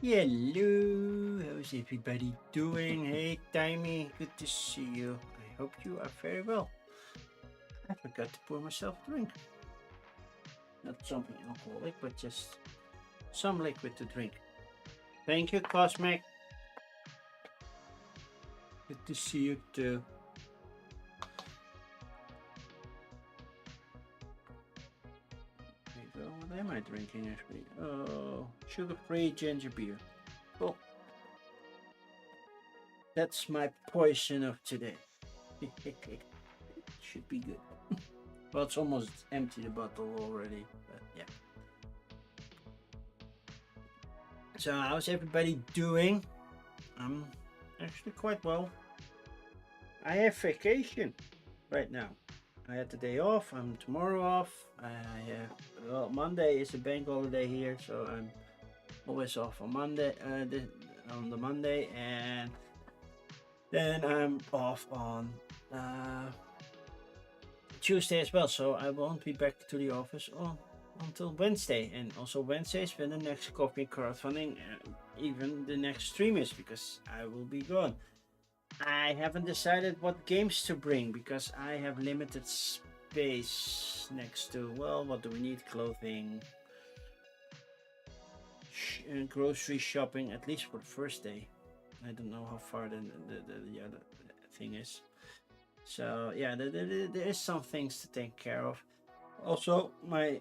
Hello, how's everybody doing? Hey, Timey, good to see you. I hope you are very well. I forgot to pour myself a drink. Not something alcoholic, but just some liquid to drink. Thank you, Cosmic. Good to see you too. There you go. What am I drinking actually? Oh, sugar-free ginger beer. Cool. That's my poison of today. Should be good. Well, it's almost empty the bottle already, but yeah. So, how's everybody doing? I'm actually quite well. I have vacation right now. I had the day off. I'm tomorrow off. Well, Monday is a bank holiday here, so I'm always off on Monday. On the Monday, and then I'm off on Tuesday as well. So I won't be back to the office until Wednesday, and also Wednesdays when the next coffee crowdfunding, even the next stream is, because I will be gone. I haven't decided what games to bring because I have limited space next to, well, what do we need? Clothing, grocery shopping, at least for the first day. I don't know how far the other thing is. So yeah, there is some things to take care of. Also, my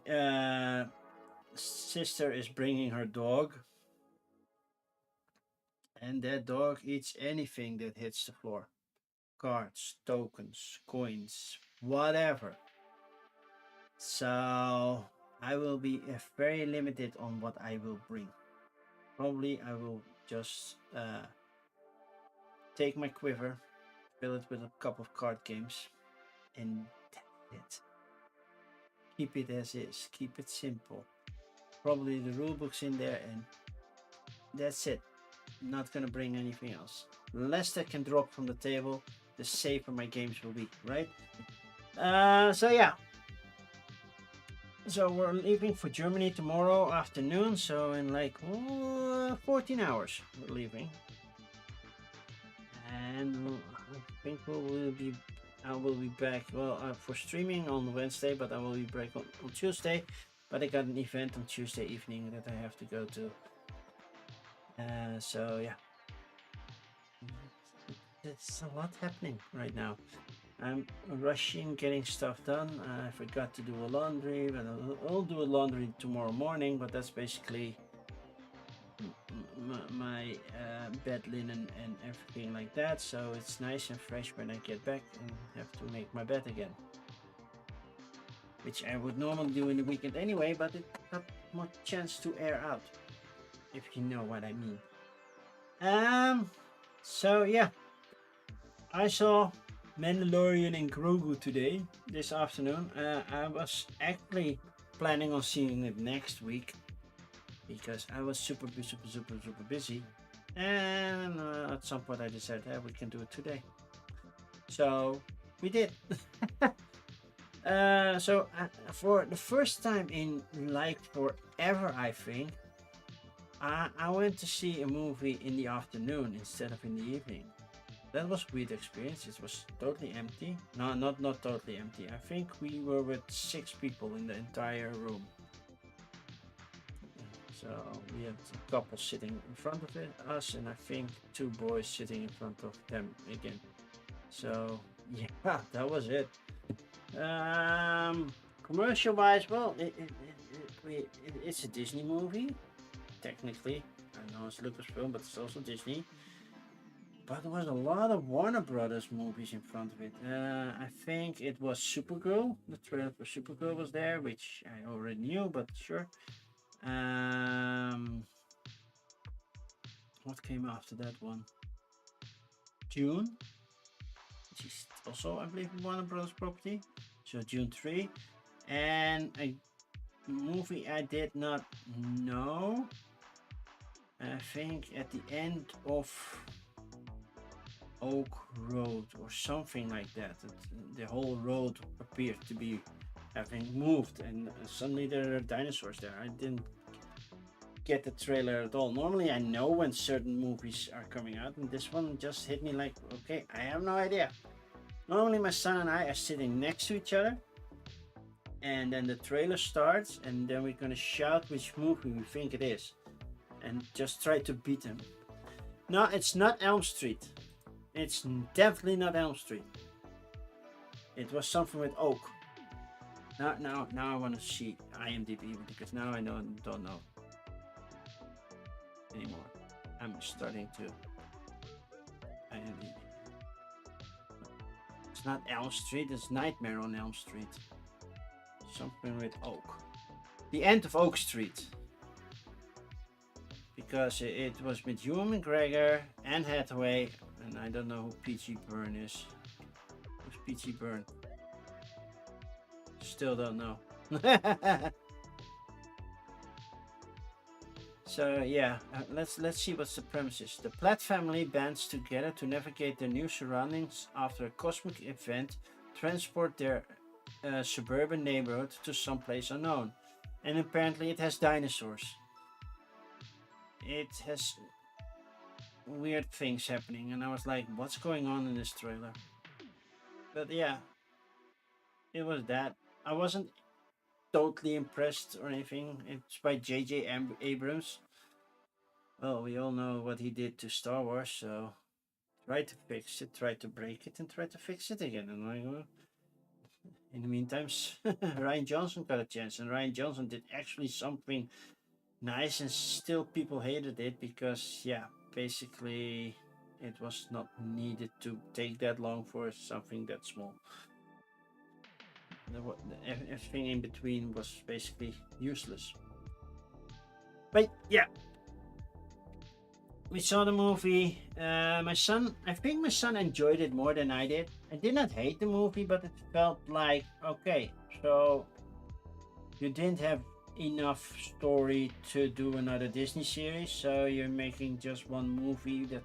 sister is bringing her dog, and that dog eats anything that hits the floor. Cards, tokens, coins, whatever. So I will be very limited on what I will bring. Probably I will just take my quiver, fill it with a couple of card games, and that's it. Keep it as is. Keep it simple. Probably the rule book's in there, and that's it. Not gonna bring anything else. The less that can drop from the table, the safer my games will be, right? So yeah. So we're leaving for Germany tomorrow afternoon. So in like 14 hours we're leaving, and I think I will be back. Well, for streaming on Wednesday, but I will be back on Tuesday. But I got an event on Tuesday evening that I have to go to. So yeah, there's a lot happening right now. I'm rushing getting stuff done. I forgot to do a laundry, but I'll do a laundry tomorrow morning. But that's basically my bed linen and everything like that. So it's nice and fresh when I get back and have to make my bed again, which I would normally do in the weekend anyway. But it got much chance to air out, if you know what I mean. So yeah, I saw Mandalorian and Grogu today, this afternoon. I was actually planning on seeing it next week because I was super busy. And at some point I decided, we can do it today. So we did. So for the first time in like forever, I think, I went to see a movie in the afternoon instead of in the evening. That was a weird experience. It was totally empty. No, not totally empty. I think we were with 6 people in the entire room. So we had a couple sitting in front of us, and I think 2 boys sitting in front of them again. So yeah, that was it. Commercial wise, well, it's a Disney movie. Technically, I know it's Lucasfilm, but it's also Disney. But there was a lot of Warner Brothers movies in front of it. I think it was Supergirl. The trailer for Supergirl was there, which I already knew, but sure. What came after that one? June, which is also, I believe, Warner Brothers property. So June 3. And a movie I did not know. I think at the end of Oak Road or something like that. The whole road appeared to be having moved, and suddenly there are dinosaurs there. I didn't get the trailer at all. Normally I know when certain movies are coming out, and this one just hit me like, okay, I have no idea. Normally my son and I are sitting next to each other, and then the trailer starts, and then we're gonna shout which movie we think it is, and just try to beat him. No, it's not Elm Street. It's definitely not Elm Street. It was something with Oak. Now I want to see IMDb, because now I don't know anymore. I'm starting to IMDb. It's not Elm Street. It's Nightmare on Elm Street. Something with Oak. The End of Oak Street. Because it was with Ewan McGregor, Anne Hathaway, and I don't know who P.G. Byrne is. Who's P.G. Byrne? Still don't know. So yeah, let's see what's the premise is. The Platt family bands together to navigate their new surroundings after a cosmic event transport their suburban neighborhood to someplace unknown. And apparently it has dinosaurs. It has weird things happening, and I was like, what's going on in this trailer? But yeah, it was that. I wasn't totally impressed or anything. It's by J.J. Abrams. Well, we all know what he did to Star Wars, so try to fix it, try to break it, and try to fix it again. And in the meantime, Ryan Johnson got a chance, and Ryan Johnson did actually something nice, and still people hated it because, yeah, basically it was not needed to take that long for something that small. Everything in between was basically useless. But yeah, we saw the movie. I think my son enjoyed it more than I did. I did not hate the movie, but it felt like, okay, so you didn't have enough story to do another Disney series, so you're making just one movie that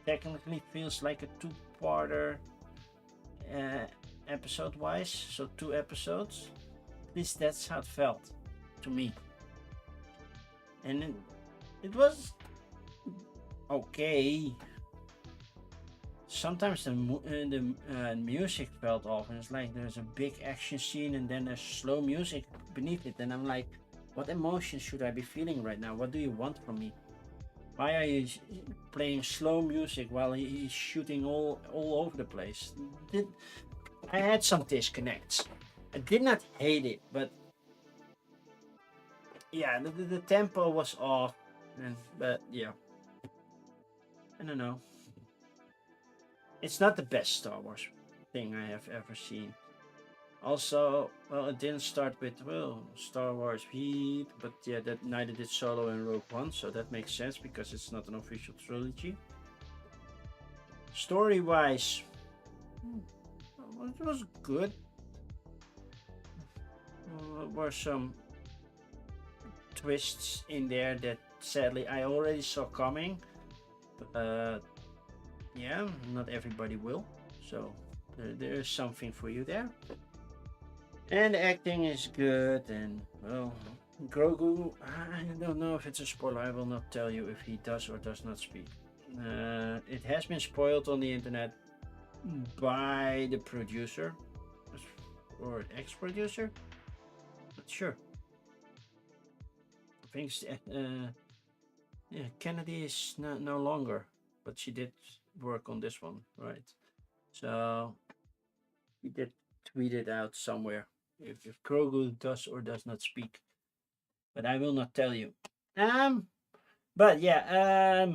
technically feels like a two-parter episode wise, so 2 episodes. At least that's how it felt to me. And it was okay. Sometimes the music felt off, and it's like there's a big action scene and then there's slow music beneath it, and I'm like, what emotions should I be feeling right now? What do you want from me? Why are you playing slow music while he's shooting all over the place? I had some disconnects. I did not hate it, but yeah, the tempo was off, but yeah, I don't know. It's not the best Star Wars thing I have ever seen. Also, well, it didn't start with, well, Star Wars Heat, but yeah, that neither did Solo and Rogue One, so that makes sense because it's not an official trilogy. Story-wise, it was good. There were some twists in there that sadly I already saw coming, but yeah, not everybody will, so there is something for you there. And the acting is good, and well, Grogu, I don't know if it's a spoiler. I will not tell you if he does or does not speak. It has been spoiled on the internet by the producer or ex-producer. Not sure. I think yeah, Kennedy is no longer, but she did work on this one, right? So he did tweet it out somewhere if Grogu does or does not speak, but I will not tell you. But yeah,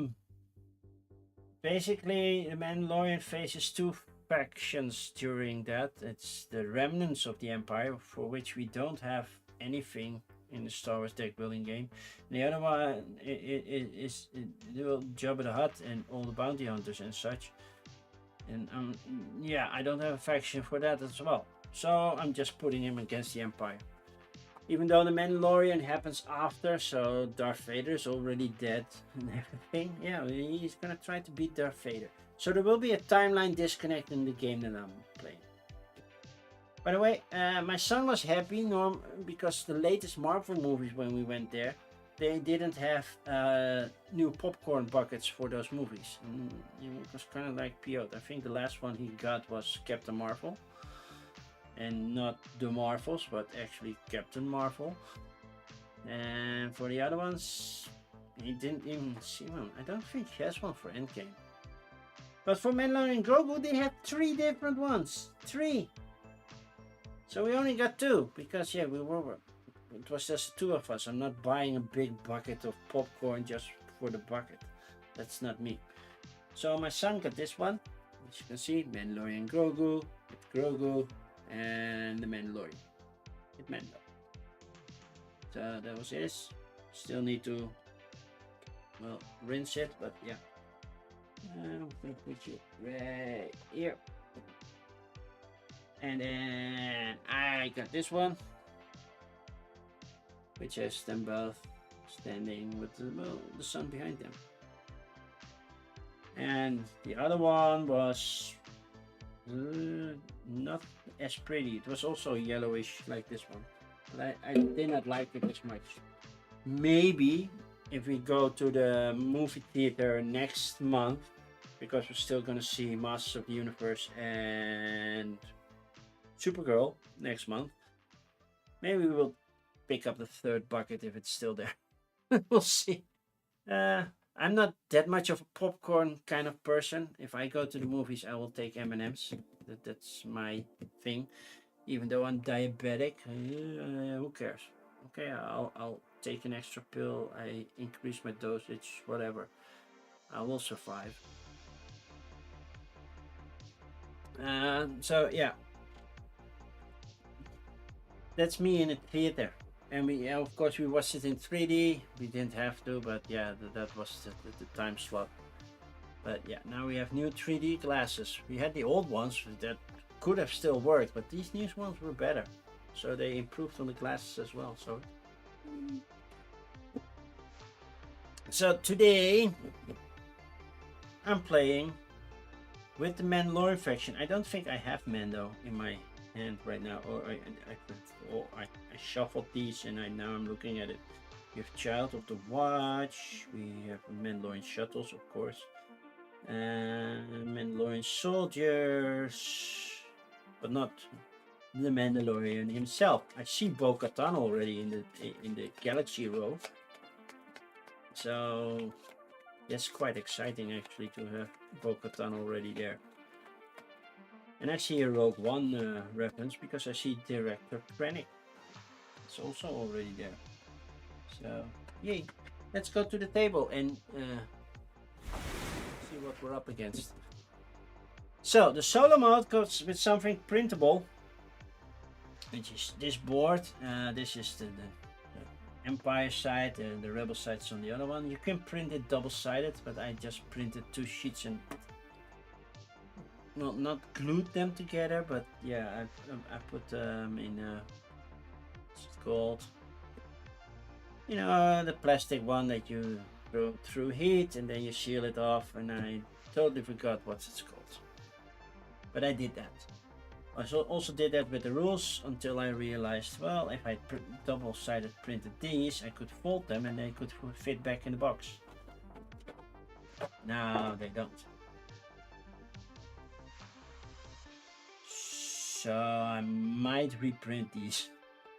basically the Mandalorian faces 2 factions during that. It's the remnants of the Empire, for which we don't have anything in the Star Wars deck building game. And the other one is Jabba the Hutt and all the bounty hunters and such. And yeah, I don't have a faction for that as well. So I'm just putting him against the Empire. Even though the Mandalorian happens after, so Darth Vader is already dead and everything. Yeah, he's gonna try to beat Darth Vader. So there will be a timeline disconnect in the game that I'm playing. By the way, my son was happy because the latest Marvel movies, when we went there, they didn't have new popcorn buckets for those movies. And it was kind of like PO'd. I think the last one he got was Captain Marvel. And not the Marvels, but actually Captain Marvel. And for the other ones, he didn't even see one. I don't think he has one for Endgame. But for Mandalorian Grogu, they had 3 different ones. 3. So we only got 2 because yeah, it was just 2 of us. I'm not buying a big bucket of popcorn just for the bucket. That's not me. So my son got this one. As you can see, Mandalorian Grogu with Grogu and the Mandalorian with Mando. So that was his. Still need to, well, rinse it, but yeah. I'm gonna put you right here. And then I got this one, which has them both standing with the sun behind them. And the other one was not as pretty. It was also yellowish like this one, but I did not like it as much. Maybe if we go to the movie theater next month, because we're still gonna see Masters of the Universe and Supergirl next month, maybe we will pick up the 3rd bucket if it's still there. We'll see. I'm not that much of a popcorn kind of person. If I go to the movies, I will take M&Ms. That's my thing. Even though I'm diabetic, who cares? Okay, I'll take an extra pill. I increase my dosage, whatever. I will survive. So yeah, that's me in a theater. And we, of course, we watched it in 3D. We didn't have to, but yeah, that was the time slot. But yeah, now we have new 3D glasses. We had the old ones that could have still worked, but these new ones were better. So they improved on the glasses as well. So today, I'm playing with the Mandalorian faction. I don't think I have Mando in my hand right now, or I shuffled these and now I'm looking at it. We have Child of the Watch, we have Mandalorian shuttles, of course, Mandalorian soldiers, but not the Mandalorian himself. I see Bo-Katan already in the galaxy row, so that's quite exciting actually to have Bo-Katan already there. And I see a Rogue One reference because I see Director Krennic. It's also already there. So, yay. Let's go to the table and see what we're up against. So, the solo mode goes with something printable, which is this board. This is the Empire side, and the Rebel side is on the other one. You can print it double-sided, but I just printed 2 sheets and well, not glued them together, but yeah, I put them in what's it called? You know, the plastic one that you throw through heat and then you seal it off, and I totally forgot what it's called. But I did that. I also did that with the rules until I realized, well, if I double-sided printed these, I could fold them and they could fit back in the box. No, they don't. So I might reprint these.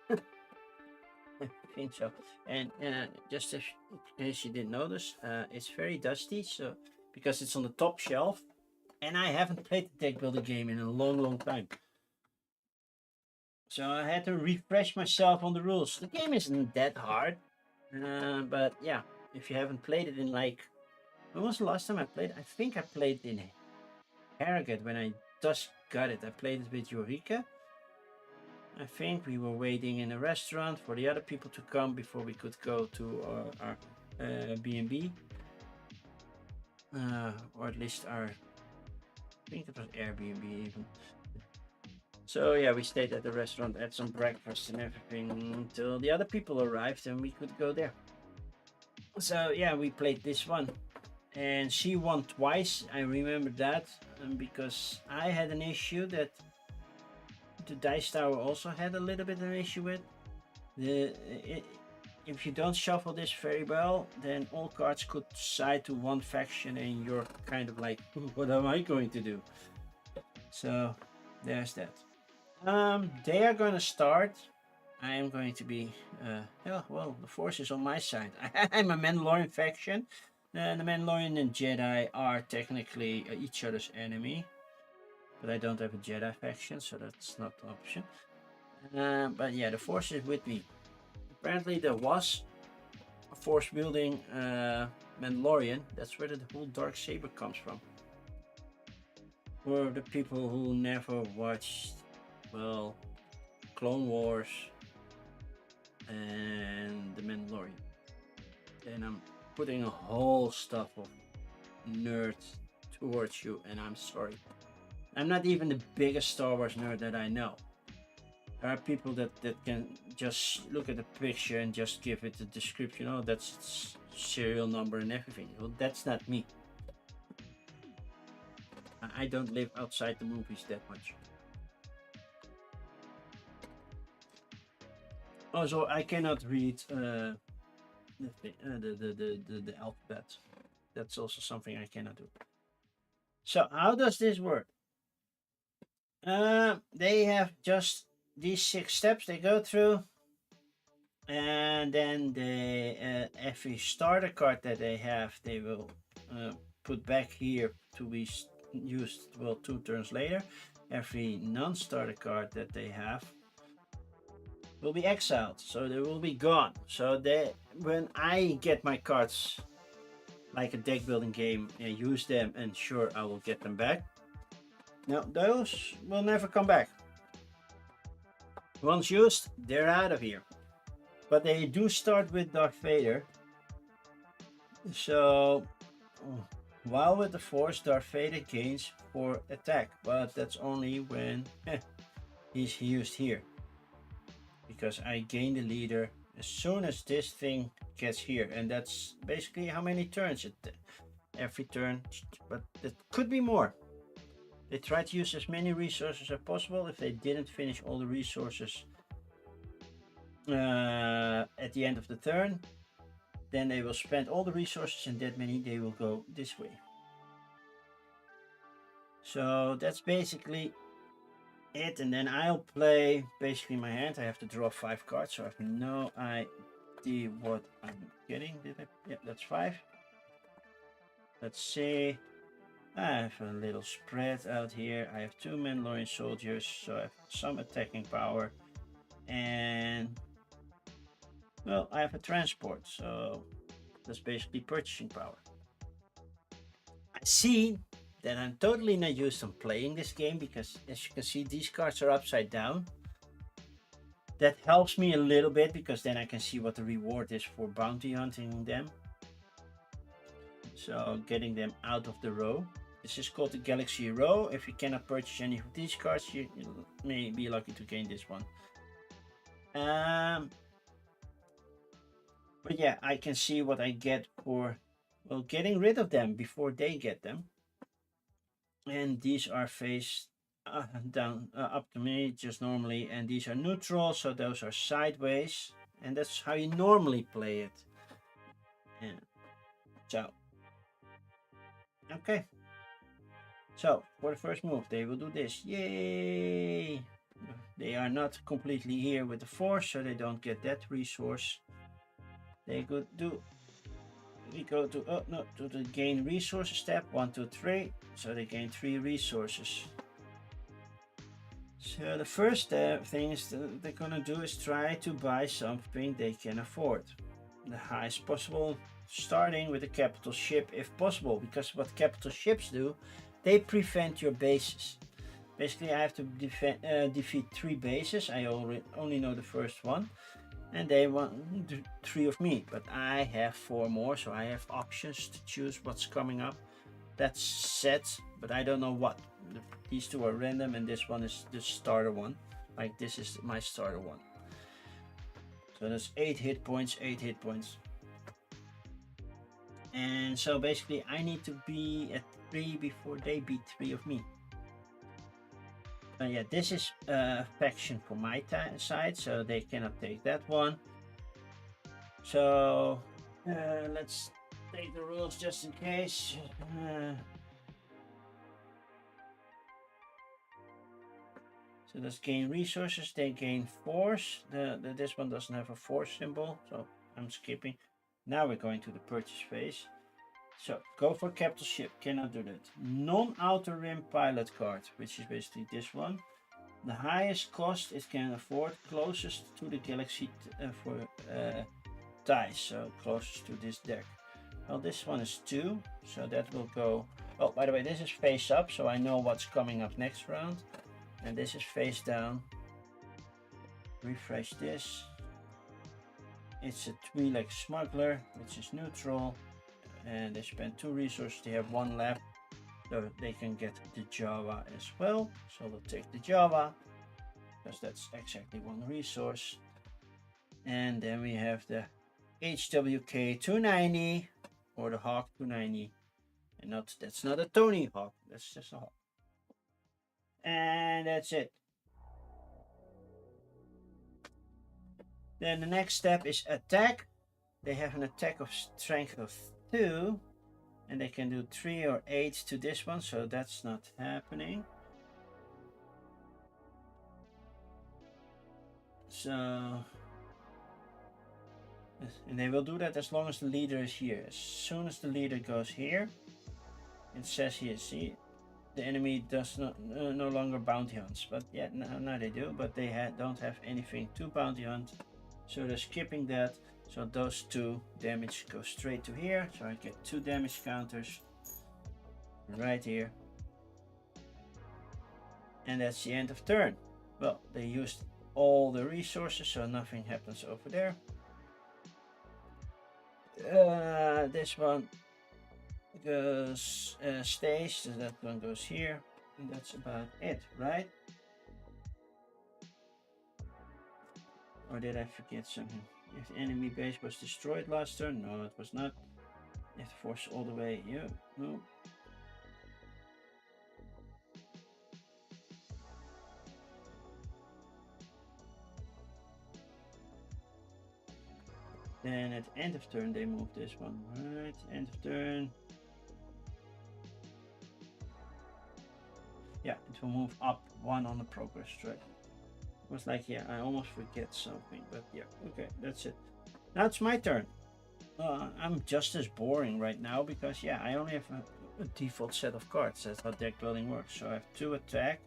I think so. And just in case you didn't notice, it's very dusty. So because it's on the top shelf, and I haven't played the deck building game in a long time. So I had to refresh myself on the rules. The game isn't that hard, but yeah, if you haven't played it in like, when was the last time I played? I think I played in Harrogate when I just got it. I played it with Eureka. I think we were waiting in a restaurant for the other people to come before we could go to our B&B. Or at least our, I think it was Airbnb even. So yeah, we stayed at the restaurant, had some breakfast and everything until the other people arrived and we could go there. So yeah, we played this one. And she won twice, I remember that, because I had an issue that the Dice Tower also had a little bit of an issue with. if you don't shuffle this very well, then all cards could side to one faction and you're kind of like, what am I going to do? So there's that. They are going to start. I am going to be, yeah, well, the force is on my side. I'm a Mandalorian faction. And the Mandalorian and Jedi are technically each other's enemy. But I don't have a Jedi faction, so that's not an option. But yeah, the force is with me. Apparently there was a force building Mandalorian. That's where the whole dark saber comes from. For the people who never watched, well, Clone Wars and the Mandalorian, then I'm putting a whole stuff of nerd towards you, and I'm sorry. I'm not even the biggest Star Wars nerd that I know. There are people that can just look at the picture and just give it a description. Oh, that's its serial number and everything. Well, that's not me. I don't live outside the movies that much. Also, I cannot read the alphabet. That's also something I cannot do. So how does this work? They have just these 6 steps they go through, and then they every starter card that they have, they will put back here to be used, well, 2 turns later. Every non-starter card that they have will be exiled, so they will be gone. So they, when I get my cards like a deck building game and use them, and sure, I will get them back. Now those will never come back. Once used, they're out of here. But they do start with Darth Vader. So while with the Force, Darth Vader gains 4 attack, but that's only when he's used here. Because I gain the leader as soon as this thing gets here, and that's basically how many turns it every turn, but it could be more. They try to use as many resources as possible. If they didn't finish all the resources at the end of the turn, then they will spend all the resources, and that many they will go this way. So that's basically it, and then I'll play basically my hand. I have to draw 5 cards, so I have no idea what I'm getting. Did I? Yeah, that's 5. Let's see. I have a little spread out here. I have 2 Mandalorian soldiers, so I have some attacking power, and well, I have a transport, so that's basically purchasing power. I see that I'm totally not used to playing this game, because as you can see, these cards are upside down. That helps me a little bit, because then I can see what the reward is for bounty hunting them. So getting them out of the row. This is called the Galaxy Row. If you cannot purchase any of these cards, you may be lucky to gain this one. But yeah, I can see what I get for, well, getting rid of them before they get them. And these are faced down up to me just normally, and these are neutral, so those are sideways, and that's how you normally play it. Yeah. So okay, so for the first move they will do this. Yay! They are not completely here with the Force, so they don't get that resource. They could do, we go to, oh no, to the gain resources step, 1, 2, 3, so they gain 3 resources. So the first thing is they're gonna do is try to buy something they can afford, the highest possible, starting with a capital ship if possible, because what capital ships do, they prevent your bases. Basically, I have to defeat 3 bases. I only know the first one, and they want 3 of me, but I have 4 more, so I have options to choose what's coming up. That's set, but I don't know what. These 2 are random, and this one is the starter one. Like, this is my starter one. So that's 8 hit points, 8 hit points. And so basically I need to be at 3 before they beat 3 of me. Yeah, this is a faction for my side, so they cannot take that one. So let's take the rules just in case. So let's gain resources. They gain force. This one doesn't have a force symbol, so I'm skipping. Now we're going to the purchase phase. So go for capital ship. Cannot do that. Non-outer rim pilot card, which is basically this one. The highest cost it can afford, closest to the galaxy for ties, so closest to this deck. Well, this one is 2, so that will go. Oh, by the way, this is face up, so I know what's coming up next round. And this is face down. Refresh this. It's a 3-leg smuggler, which is neutral. And they spend 2 resources, they have 1 left. So they can get the Java as well. So we'll take the Java, because that's exactly 1 resource. And then we have the HWK 290 or the Hawk 290. And that's not a Tony Hawk, that's just a Hawk. And that's it. Then the next step is attack. They have an attack of strength of 2. And they can do 3 or 8 to this one, so that's not happening. So, and they will do that as long as the leader is here. As soon as the leader goes here, it says here, see, the enemy does not no longer bounty hunts. But yeah, now they do, but they don't have anything to bounty hunt, so they're skipping that. So those 2 damage go straight to here. So I get 2 damage counters right here. And that's the end of turn. Well, they used all the resources, so nothing happens over there. This one goes stays, so that one goes here. And that's about it, right? Or did I forget something? If the enemy base was destroyed last turn, no, it was not. If the force all the way here, no. Then at the end of turn, they move this one, right? End of turn. Yeah, it will move up 1 on the progress track. It was like, yeah, I almost forget something, but yeah, okay, that's it. Now it's my turn. I'm just as boring right now because, yeah, I only have a default set of cards. That's how deck building works. So I have 2 attack,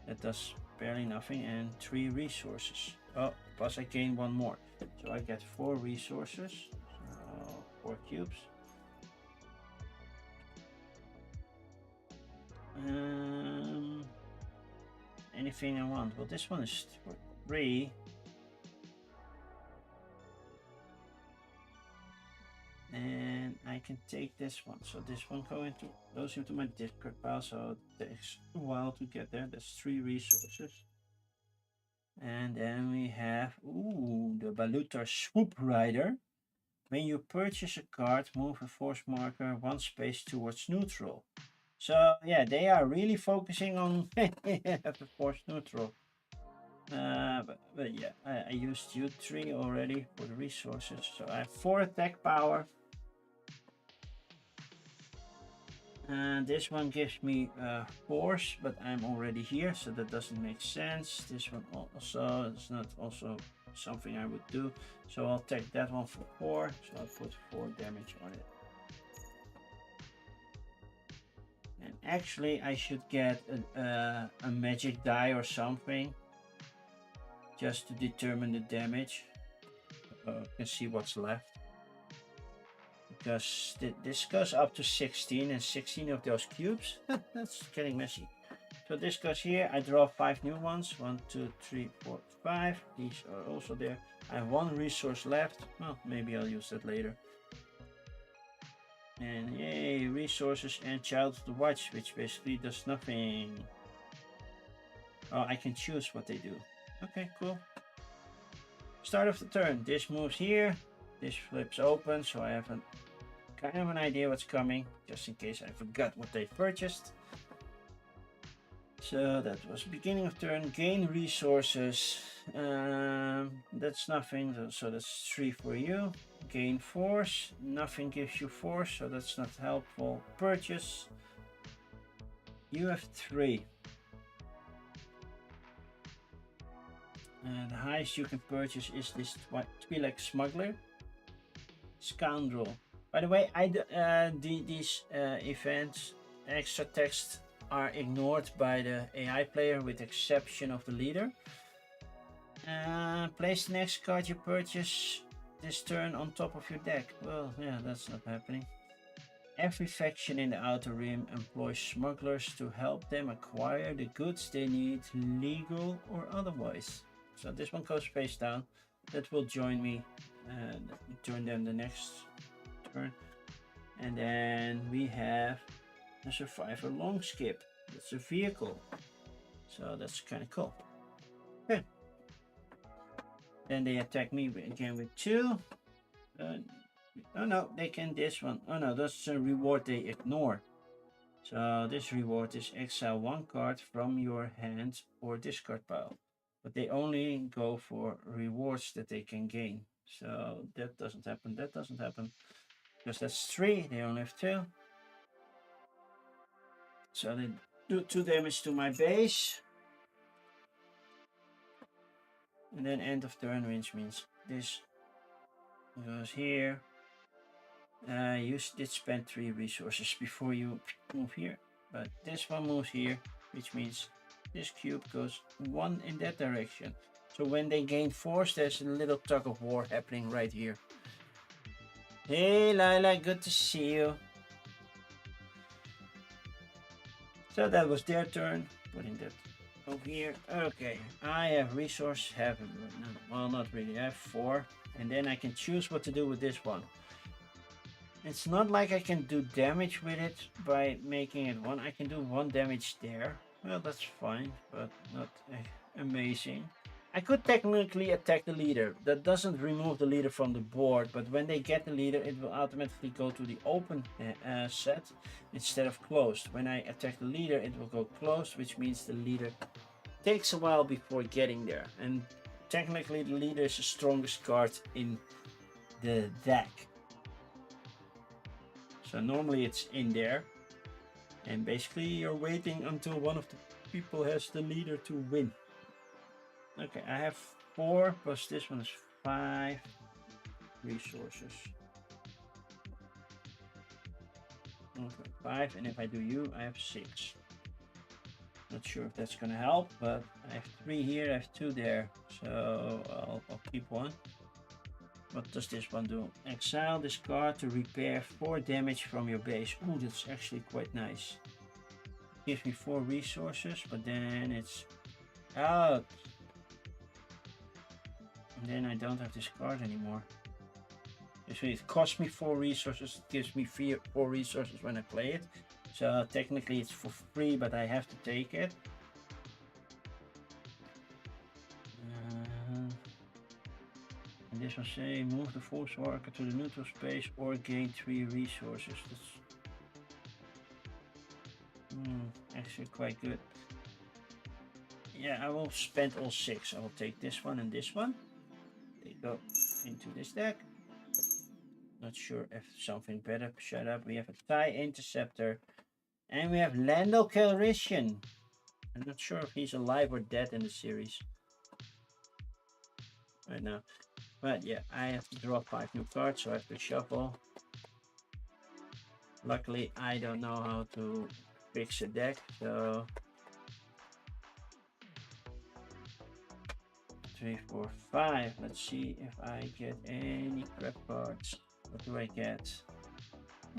that does barely nothing, and 3 resources. Oh, plus I gain 1 more. So I get 4 resources, so 4 cubes. Anything I want. Well, this one is 3. And I can take this one. So this one goes into my discard pile, so it takes a while to get there. That's 3 resources. And then we have the Balutar Swoop Rider. When you purchase a card, move a force marker 1 space towards neutral. So yeah, they are really focusing on the force neutral. But yeah, I used U3 already for the resources. So I have 4 attack power. And this one gives me force, but I'm already here, so that doesn't make sense. This one also is not also something I would do. So I'll take that one for 4. So I'll put 4 damage on it. And actually I should get a magic die or something, just to determine the damage. You can see what's left. Because this goes up to 16 and 16 of those cubes. That's getting messy. So this goes here. I draw 5 new ones. 1, 2, 3, 4, 5. These are also there. I have 1 resource left. Well, maybe I'll use that later. And yay, resources and Child of the Watch, which basically does nothing. Oh, I can choose what they do. Okay, cool. Start of the turn. This moves here. This flips open, so I have a kind of an idea what's coming, just in case I forgot what they purchased. So that was beginning of turn. Gain resources. That's nothing. So that's 3 for you. Gain force. Nothing gives you force, so that's not helpful. Purchase. You have 3. The highest you can purchase is this Twi'lek Smuggler. Scoundrel. By the way, these events, extra text are ignored by the AI player with the exception of the leader. Place the next card you purchase this turn on top of your deck. Well, yeah, that's not happening. Every faction in the Outer Rim employs smugglers to help them acquire the goods they need, legal or otherwise. So this one goes face down. That will join me and join them the next turn. And then we have a Survivor Long Skip. That's a vehicle. So that's kind of cool. Okay. Then they attack me again with 2. Oh no, they can this one. Oh no, that's a reward they ignore. So this reward is exile 1 card from your hand or discard pile. But they only go for rewards that they can gain. So that doesn't happen, that doesn't happen. Because that's 3, they only have 2. So they do 2 damage to my base. And then end of turn, which means this goes here. You did spend 3 resources before you move here. But this one moves here, which means this cube goes 1 in that direction. So when they gain force, there's a little tug of war happening right here. Hey Lila, good to see you. So that was their turn. Putting that over here. Okay, I have resource heaven right now. Well, not really. I have 4, and then I can choose what to do with this one. It's not like I can do damage with it by making it 1. I can do 1 damage there. Well, that's fine, but not amazing. I could technically attack the leader. That doesn't remove the leader from the board, but when they get the leader, it will automatically go to the open set instead of closed. When I attack the leader, it will go closed, which means the leader takes a while before getting there. And technically, the leader is the strongest card in the deck. So normally it's in there. And basically, you're waiting until one of the people has the leader to win. Okay, I have 4 plus this one is 5 resources. Okay, 5, and if I do you, I have 6. Not sure if that's gonna help, but I have 3 here, I have 2 there, so I'll keep 1. What does this one do? Exile this card to repair 4 damage from your base. Ooh, that's actually quite nice. Gives me 4 resources, but then it's out. And then I don't have this card anymore. So it costs me 4 resources, it gives me 4 resources when I play it. So technically it's for free, but I have to take it. And this will say move the force worker to the neutral space or gain 3 resources. That's actually quite good. Yeah, I will spend all 6. I will take this one and this one. They go into this deck. Not sure if something better. Shut up. We have a TIE Interceptor. And we have Lando Calrissian. I'm not sure if he's alive or dead in the series right now. But yeah, I have to draw 5 new cards, so I have to shuffle. Luckily, I don't know how to fix a deck, so 3, 4, 5. Let's see if I get any crap cards. What do I get?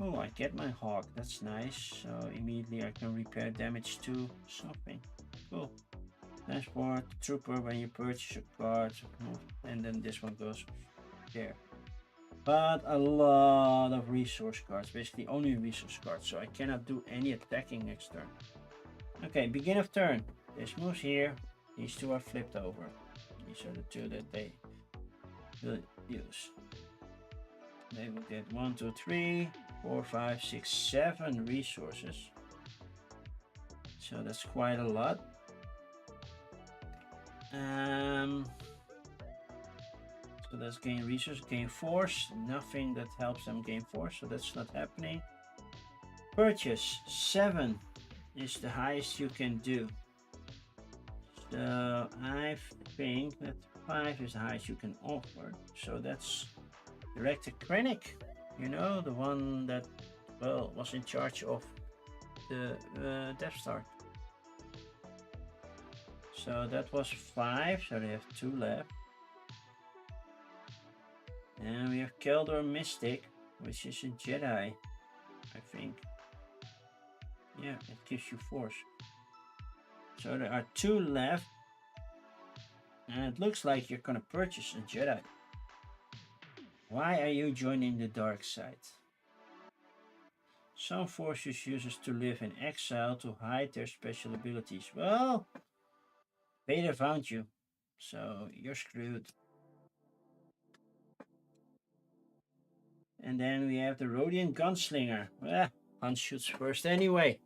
Oh, I get my Hawk. That's nice. So immediately I can repair damage to something. Cool. Transport Trooper when you purchase a card. And then this one goes there. But a lot of resource cards. Basically only resource cards. So I cannot do any attacking next turn. Okay, begin of turn. This moves here. These 2 are flipped over. These are the 2 that they will use. They will get 1, 2, 3, 4, 5, 6, 7 resources. So that's quite a lot. So that's gain resource, gain force. Nothing that helps them gain force, so that's not happening. Purchase 7 is the highest you can do. So I think that 5 is the highest you can offer. So that's Director Krennic, you know, the one that, well, was in charge of the Death Star. So that was 5, so they have 2 left. And we have Keldor Mystic, which is a Jedi, I think. Yeah, it gives you force. So there are 2 left. And it looks like you're gonna purchase a Jedi. Why are you joining the dark side? Some forces users to live in exile to hide their special abilities. Well, Vader found you, so you're screwed. And then we have the Rodian Gunslinger. Well, Han shoots first anyway,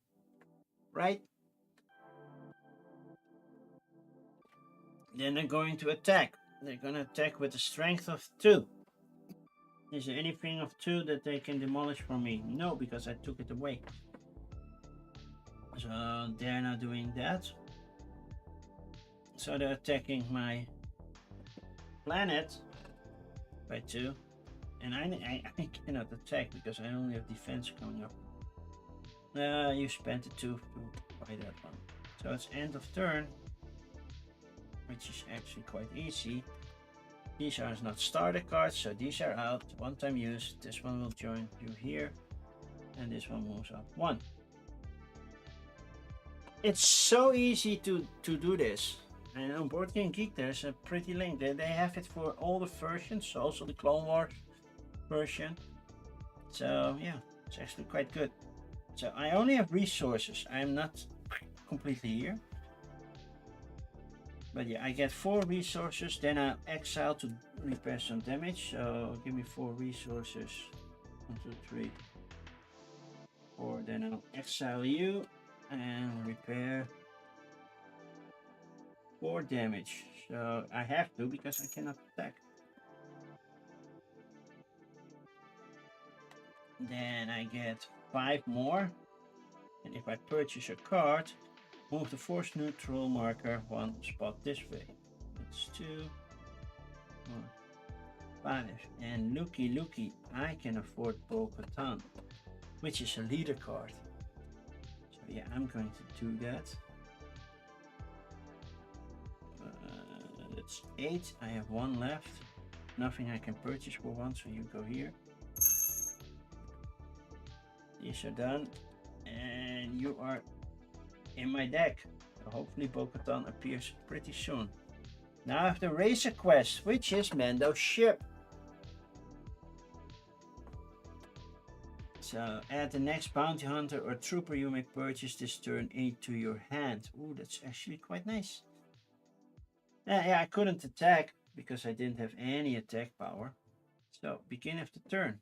right? Then they're going to attack. They're going to attack with a strength of 2. Is there anything of 2 that they can demolish from me? No, because I took it away. So they're not doing that. So they're attacking my planet by 2. And I cannot attack because I only have defense coming up. You spent it 2 to buy that one. So it's end of turn, which is actually quite easy. These are not starter cards, so these are out. One time use. This one will join you here. And this one moves up 1. It's so easy to do this. And on Board Game Geek there's a pretty link. They have it for all the versions, so also the Clone Wars version. So yeah, it's actually quite good. So I only have resources. I'm not completely here. But yeah, I get 4 resources, then I'll exile to repair some damage. So give me 4 resources. 1, 2, 3, 4. Then I'll exile you and repair 4 damage. So I have to because I cannot attack. Then I get 5 more. And if I purchase a card, move the force neutral marker 1 spot this way. That's 2, 4, 5. And looky, I can afford Bo-Katan, which is a leader card. So yeah, I'm going to do that. That's 8. I have 1 left. Nothing I can purchase for 1, so you go here. These are done. And you are in my deck. So hopefully Bo-Katan appears pretty soon. Now I have the Racer Quest, which is Mando's ship. So add the next bounty hunter or trooper you may purchase this turn into your hand. Ooh, that's actually quite nice. Yeah, I couldn't attack because I didn't have any attack power. So beginning of the turn.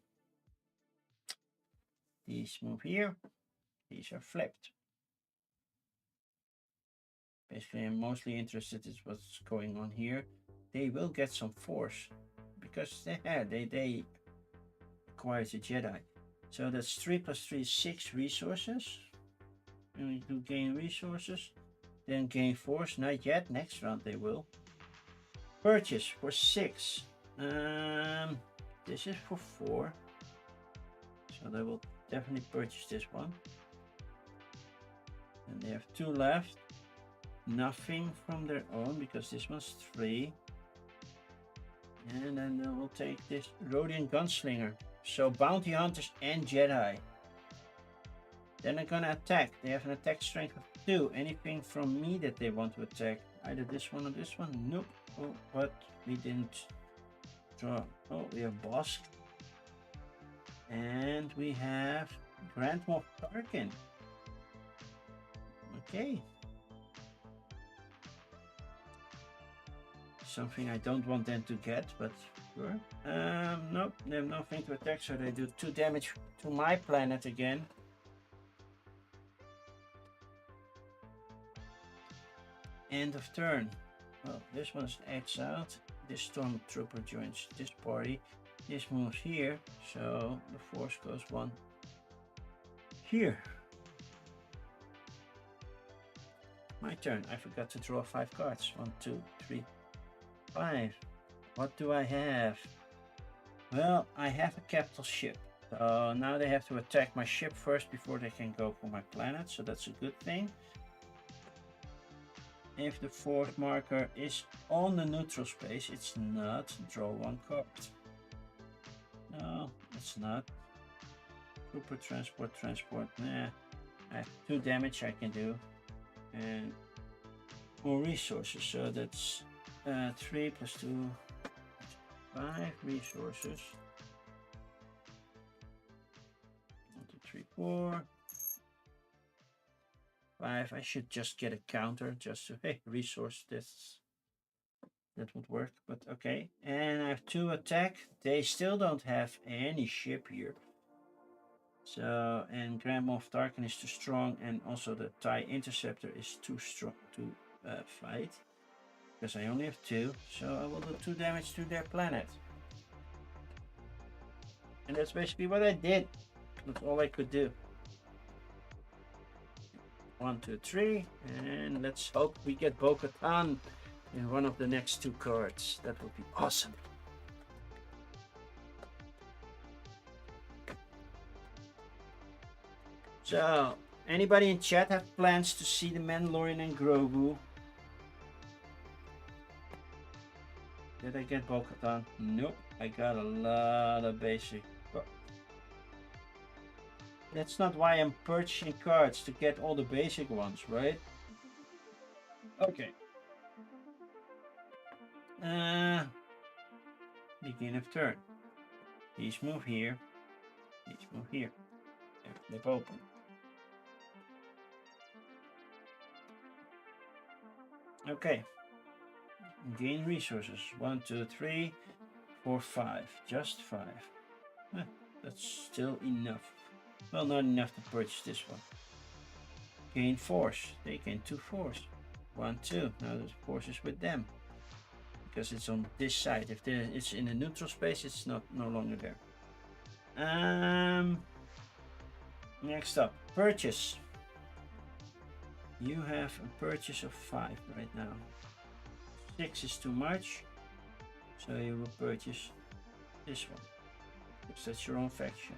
These move here. These are flipped. Basically, I'm mostly interested in what's going on here. They will get some force because they acquire a Jedi. So that's 3 + 3 is 6 resources. And we do gain resources, then gain force. Not yet. Next round they will. Purchase for 6. This is for 4. So they will definitely purchase this one. And they have 2 left. Nothing from their own because this one's 3. And then they will take this Rodian Gunslinger. So bounty hunters and Jedi. Then they're gonna attack. They have an attack strength of 2. Anything from me that they want to attack. Either this one or this one. Nope. Oh, but we didn't draw. Oh, we have Bosk. And we have Grand Moff Tarkin. Okay. Something I don't want them to get, but sure. Nope, they have nothing to attack, so they do 2 damage to my planet again. End of turn. Well, this one's X out. This stormtrooper joins this party. This moves here, so the force goes one here. My turn. I forgot to draw 5 cards. 1, 2, 3, 5. What do I have? Well, I have a capital ship. So now they have to attack my ship first before they can go for my planet. So that's a good thing. If the fourth marker is on the neutral space, it's not. Draw 1 card. No, it's not. Super transport. Nah. I have 2 damage I can do. And more resources. So that's 3 plus 2. 5 resources. 1, 2, 3, 4. 5. I should just get a counter just to, hey, resource this. That would work, but okay. And I have 2 attack. They still don't have any ship here. So, and Grand Moff Tarkin is too strong, and also the TIE Interceptor is too strong to fight. Because I only have 2, so I will do 2 damage to their planet. And that's basically what I did. That's all I could do. 1, 2, 3, and let's hope we get Bo-Katan in one of the next 2 cards. That would be awesome. So, anybody in chat have plans to see the Mandalorian and Grogu? Did I get Bo-Katan? Nope. I got a lot of basic. That's not why I'm purchasing cards, to get all the basic ones, right? Okay. Begin of turn. These move here. These move here. Flip open. Okay. Gain resources. 1, 2, 3, 4, 5. Just 5. That's still enough. Well, not enough to purchase this one. Gain force. They gain 2 force. 1, 2. Now the force is with them. Because it's on this side. If it's in a neutral space, it's no longer there. Next up, purchase. You have a purchase of 5 right now. 6 is too much. So you will purchase this one. Because that's your own faction.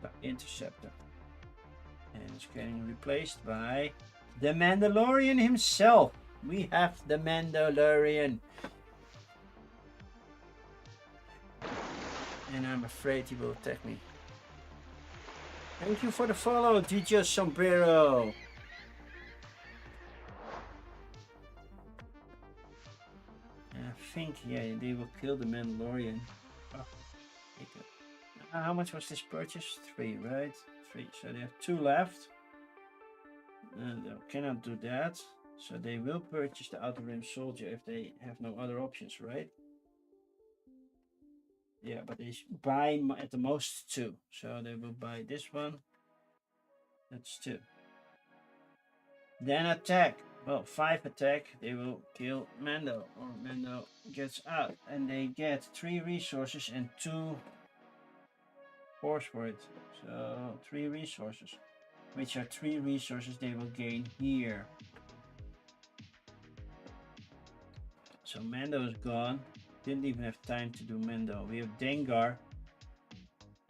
The Interceptor. And it's getting replaced by the Mandalorian himself. We have the Mandalorian. And I'm afraid he will attack me. Thank you for the follow, DJ Sombrero. I think, yeah, they will kill the Mandalorian. Oh, how much was this purchase? 3, right? 3. So they have 2 left. And they cannot do that. So they will purchase the Outer Rim Soldier if they have no other options, right? Yeah, but they buy at the most 2. So they will buy this one. That's 2. Then attack. Well, 5 attack. They will kill Mando. Or Mando gets out. And they get 3 resources and 2 force for it. So 3 resources. Which are 3 resources they will gain here. So Mando is gone. Didn't even have time to do Mando. We have Dengar.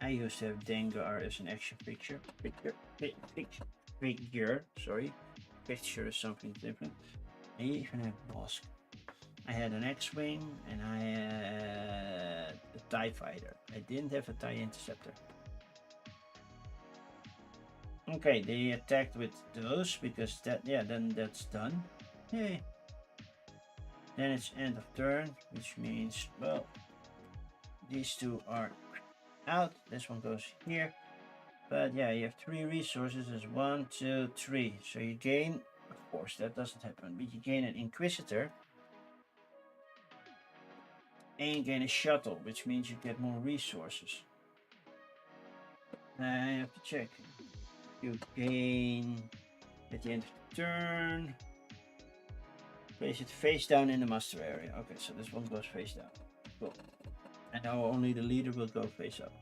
I used to have Dengar as an action figure. Sorry. Picture is something different. I even have Bosk. I had an X-Wing and I had a TIE Fighter. I didn't have a TIE Interceptor. Okay, they attacked with those because that, yeah, then that's done. Yay. Then it's end of turn, which means, well, these 2 are out. This one goes here. But yeah, you have 3 resources. There's 1, 2, 3. So you gain, of course, that doesn't happen, but you gain an Inquisitor. And you gain a shuttle, which means you get more resources. I have to check. You gain at the end of the turn place it face down in the muster area. Okay, so this one goes face down. Cool. And now only the leader will go face up.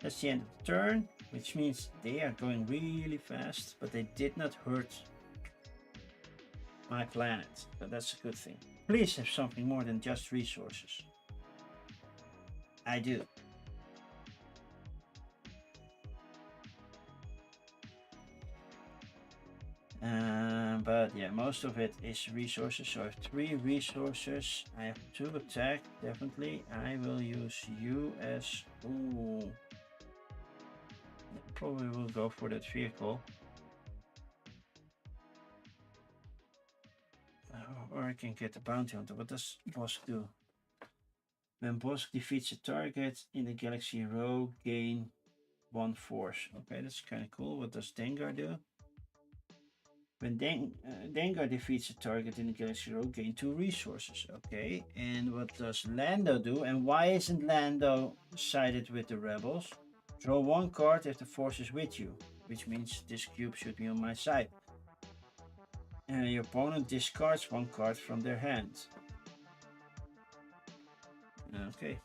That's the end of the turn, which means they are going really fast, but they did not hurt my planet. So that's a good thing. Please have something more than just resources. I do. But yeah, most of it is resources. So I have 3 resources. I have 2 attack, definitely. I will use you as... Ooh. Probably will go for that vehicle. Or I can get the bounty hunter. What does Bosk do? When Bosk defeats a target in the galaxy row, gain 1 force. Okay, that's kind of cool. What does Dengar do? When Dengar defeats a target in the galaxy row, gain 2 resources. Okay, and what does Lando do? And why isn't Lando sided with the rebels? Draw 1 card if the force is with you, which means this cube should be on my side. And your opponent discards 1 card from their hand. Okay.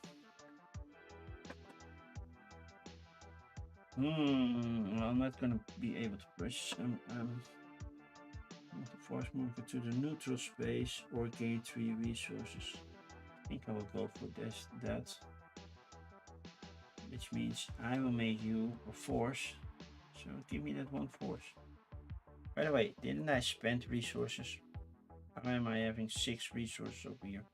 I'm not gonna be able to push the force marker to the neutral space or gain 3 resources. I think I will go for that. Which means I will make you a force. So give me that 1 force. By the way, didn't I spend resources? Why am I having 6 resources over here?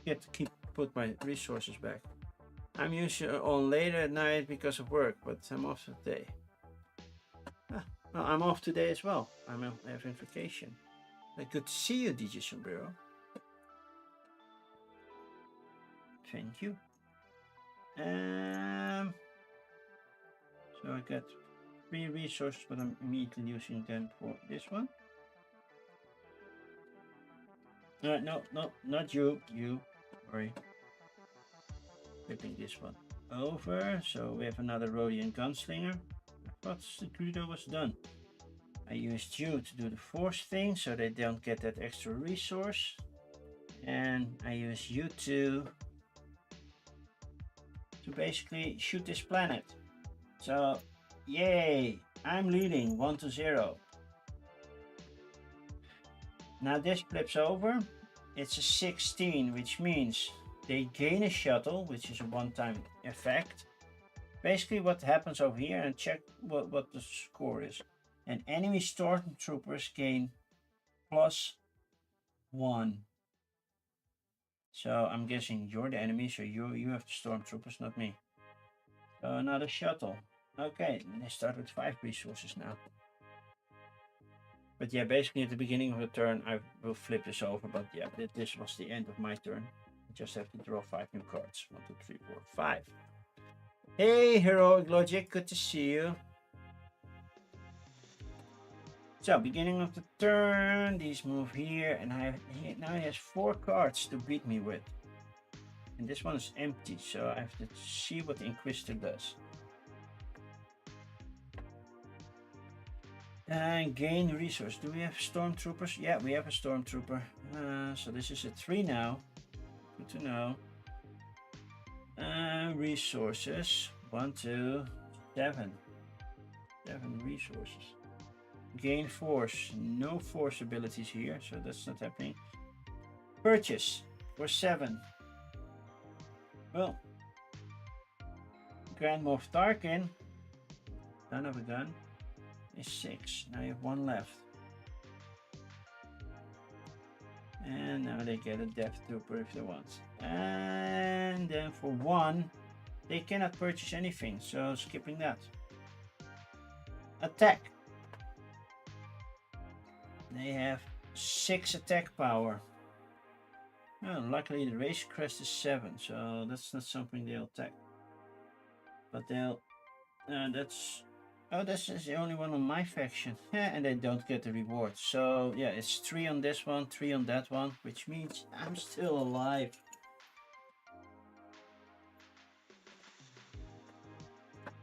Get to put my resources back. I'm usually on later at night because of work, but I'm off today. Well, I'm off today as well. I'm having vacation. Good to see you, DJ Sombrero. Thank you. So I got 3 resources, but I'm immediately using them for this one. No, not you. You. Sorry. Flipping this one over. So we have another Rhodian Gunslinger. I thought the Greedo was done. I used you to do the force thing so they don't get that extra resource. And I use you to basically shoot this planet. So, yay! I'm leading 1-0. Now this flips over. It's a 16, which means they gain a shuttle, which is a one-time effect. Basically what happens over here, and check what the score is. And enemy stormtroopers gain +1. So I'm guessing you're the enemy, so you have the stormtroopers, not me. So another shuttle. Okay, they start with 5 resources now. But yeah, basically at the beginning of the turn, I will flip this over. But yeah, this was the end of my turn. I just have to draw 5 new cards. 1, 2, 3, 4, 5. Hey, Heroic Logic, good to see you. So, beginning of the turn, these move here, and now he has 4 cards to beat me with. And this one is empty, so I have to see what the Inquisitor does. And gain resource. Do we have stormtroopers? Yeah, we have a stormtrooper. So this is a 3 now. Good to know. Resources. 1, 2, 7. 7 resources. Gain force. No force abilities here, so that's not happening. Purchase for 7. Well, Grand Moff Tarkin, son of a gun, is 6. Now you have 1 left. And now they get a Death Trooper if they want. And then for 1, they cannot purchase anything, so skipping that. Attack. They have 6 attack power. Well, luckily the race crest is 7, so that's not something they'll attack. But they'll... that's the only one on my faction. And they don't get the reward. So yeah, it's 3 on this one, 3 on that one, which means I'm still alive.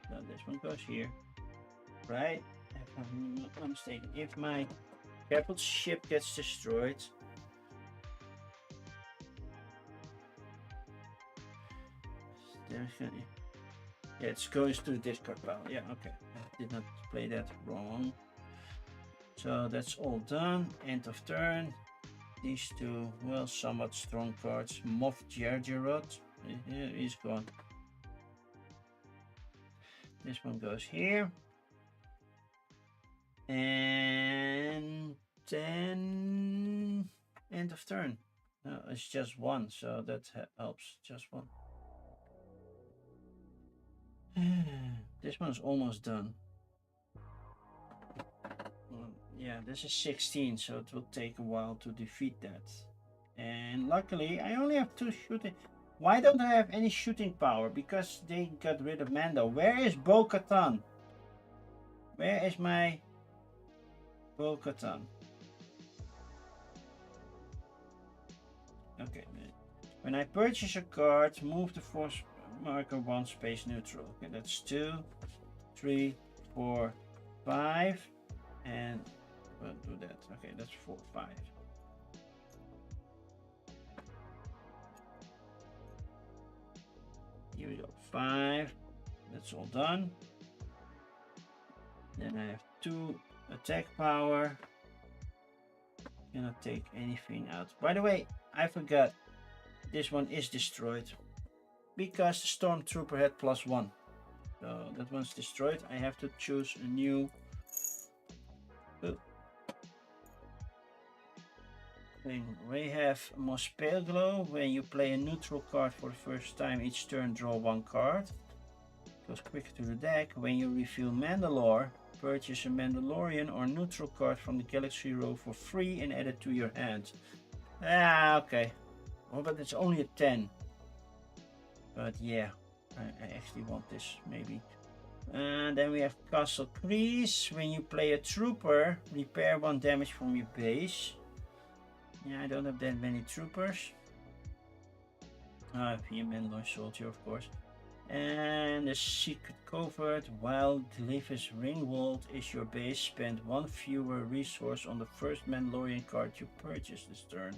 So this one goes here, right? If I'm not mistaken, if my capital ship gets destroyed. Definitely. Yeah, it goes to the discard pile. Yeah, okay. I did not play that wrong. So that's all done. End of turn. These two, well, somewhat strong cards. Moff Jarjarot. Yeah, he's gone. This one goes here. And then end of turn. No, it's just one, so that helps. Just one. This one's almost done. Well, yeah, this is 16, so it will take a while to defeat that. And luckily, I only have 2 shooting. Why don't I have any shooting power? Because they got rid of Mando. Where is Bo-Katan? Where is my Bo-Katan? Okay. When I purchase a card, move the force marker 1 space neutral. Okay, that's 2, 3, 4, 5, and we'll do that. Okay, that's 4, 5. Here we go, 5. That's all done. Then I have 2 attack power. Cannot take anything out. By the way, I forgot. This one is destroyed because the stormtrooper had +1. So that one's destroyed. I have to choose a new thing. We have Mos Pelglo. When you play a neutral card for the first time each turn, draw 1 card. Goes quicker to the deck. When you reveal Mandalore, purchase a Mandalorian or neutral card from the Galaxy row for free and add it to your hand. Ah, okay. Oh, but it's only a 10. But yeah, I actually want this, maybe. And then we have Castle Kreese. When you play a trooper, repair 1 damage from your base. Yeah, I don't have that many troopers. I have here Mandalorian Soldier, of course. And the Secret Covert. While Glyph's Ringwald is your base, spend 1 fewer resource on the first Mandalorian card you purchase this turn.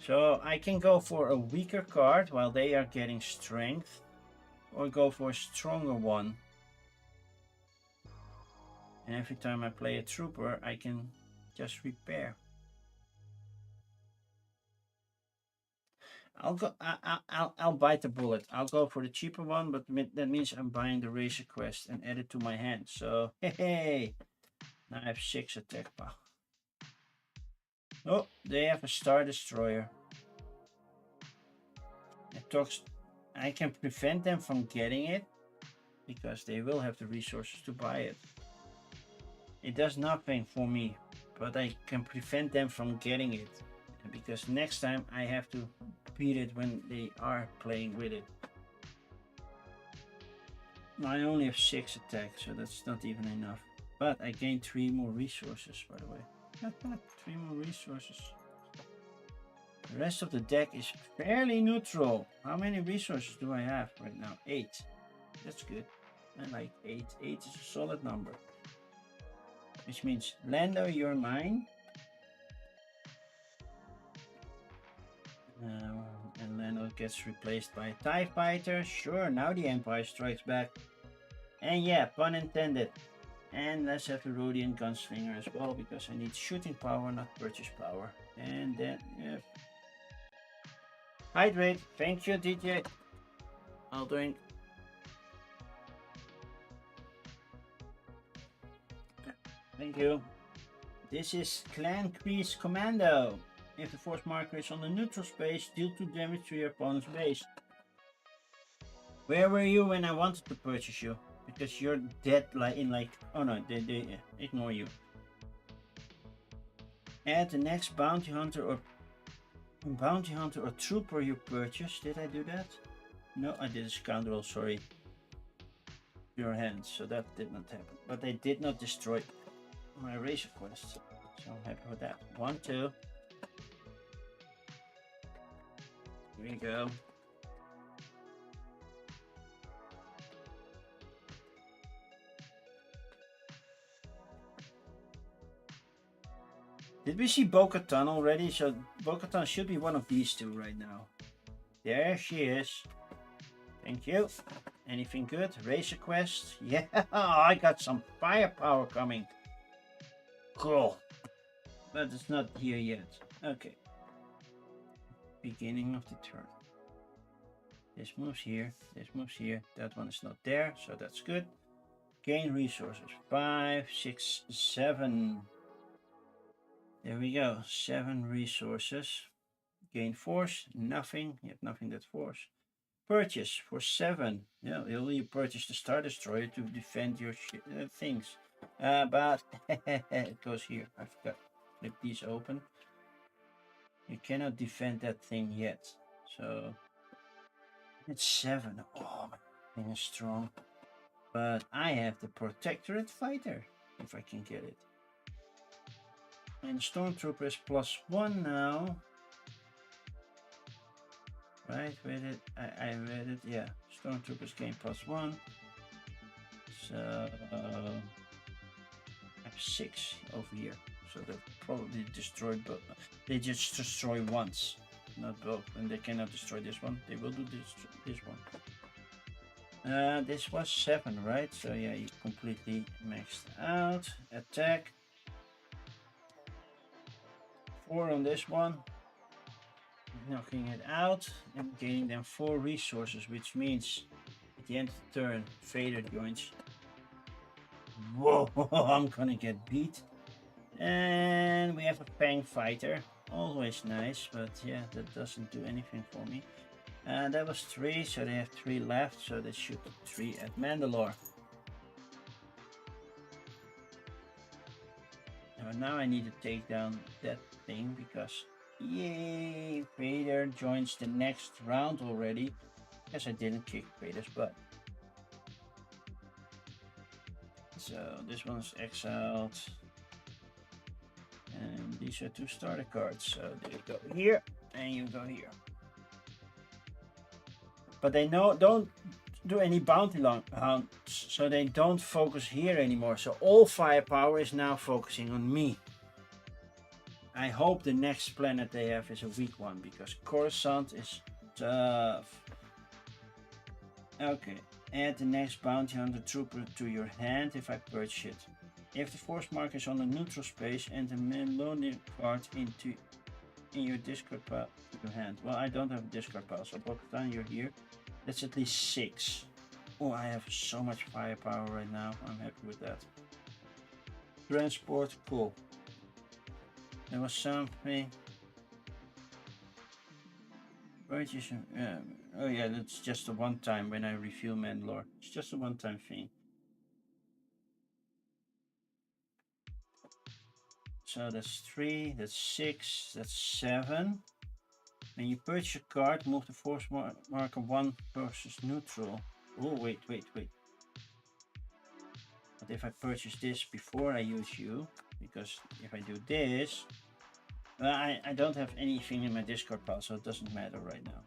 So I can go for a weaker card while they are getting strength, or go for a stronger one. And every time I play a trooper, I can just repair. I'll bite the bullet. I'll go for the cheaper one, but that means I'm buying the Razor Quest and add it to my hand. So hey, now I have 6 attack power. Oh, they have a Star Destroyer. I can prevent them from getting it because they will have the resources to buy it. It does nothing for me, but I can prevent them from getting it because next time I have to beat it when they are playing with it. I only have 6 attacks, so that's not even enough. But I gained 3 more resources, by the way. 3 more resources. The rest of the deck is fairly neutral. How many resources do I have right now? 8. That's good. I like 8. 8 is a solid number. Which means, Lando, you're mine. And Lando gets replaced by a TIE Fighter. Sure, now the Empire Strikes Back. And yeah, pun intended. And let's have the Rhodian Gunslinger as well, because I need shooting power, not purchase power. And then, yeah. Hydrate. Thank you, DJ. I'll drink. Thank you. This is Clan Kreese Commando. If the force marker is on the neutral space, deal 2 damage to your opponent's base. Where were you when I wanted to purchase you? Because you're dead oh no, they ignore you. Add the next bounty hunter or trooper you purchase. Did I do that? No, I did a scoundrel, sorry. Your hands, so that did not happen. But they did not destroy my Razor Quest, so I'm happy with that. 1, 2. Here we go. Did we see Bo-Katan already? So Bo-Katan should be one of these two right now. There she is. Thank you. Anything good? Razor Quest? Yeah, I got some firepower coming. Cool. But it's not here yet. Okay. Beginning of the turn. This moves here. This moves here. That one is not there, so that's good. Gain resources. 5, 6, 7. There we go. 7 resources. Gain force. Nothing. You have nothing that force. Purchase for 7. Yeah, you purchase the Star Destroyer to defend your things. But it goes here. I forgot. Flip these open. You cannot defend that thing yet. So it's 7. Oh, my thing is strong. But I have the Protectorate Fighter, if I can get it. And Stormtrooper is +1 now. Right, read it. I read it. Yeah, Stormtroopers gain +1. So I have 6 over here. So they'll probably destroy both. They just destroy once, not both. And they cannot destroy this one. They will do this one. This was 7, right? So yeah, you completely maxed out. Attack. 4 on this one. Knocking it out and gaining them 4 resources, which means at the end of the turn, Vader joins. Whoa, I'm gonna get beat. And we have a Fang Fighter. Always nice, but yeah, that doesn't do anything for me. And that was 3, so they have 3 left, so they shoot 3 at Mandalore. Now I need to take down that thing because yay, Vader joins the next round already. Guess I didn't kick Vader's butt. So this one's exiled. And these are 2 starter cards. So they go here and you go here. But they don't do any bounty hunts, so they don't focus here anymore. So all firepower is now focusing on me. I hope the next planet they have is a weak one, because Coruscant is tough. Okay, add the next bounty hunter trooper to your hand if I purchase it. If the force mark is on a neutral space, and the Mandalorian card in your discard pile to your hand. Well, I don't have a discard pile, so by the time you're here, that's at least 6. Oh, I have so much firepower right now. I'm happy with that. Transport, cool. There was something. Purchase. Oh yeah, that's just a one time when I reveal Mandalore. It's just a one-time thing. So that's 3, that's 6, that's 7. When you purchase a card, move the force marker 1 versus neutral. Oh, wait. But if I purchase this before I use you, because if I do this, well, I don't have anything in my discard pile, so it doesn't matter right now.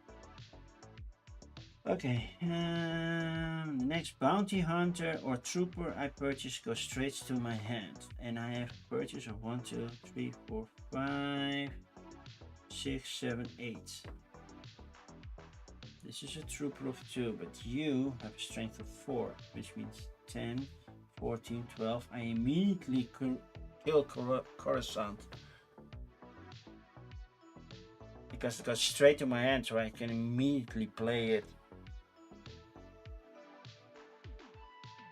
Okay, the next bounty hunter or trooper I purchase goes straight to my hand. And I have purchase of 1, 2, 3, 4, 5, 6, 7, 8. This is a trooper of 2, but you have a strength of 4, which means 10, 14, 12. I immediately kill Coruscant. Because it goes straight to my hand, so I can immediately play it.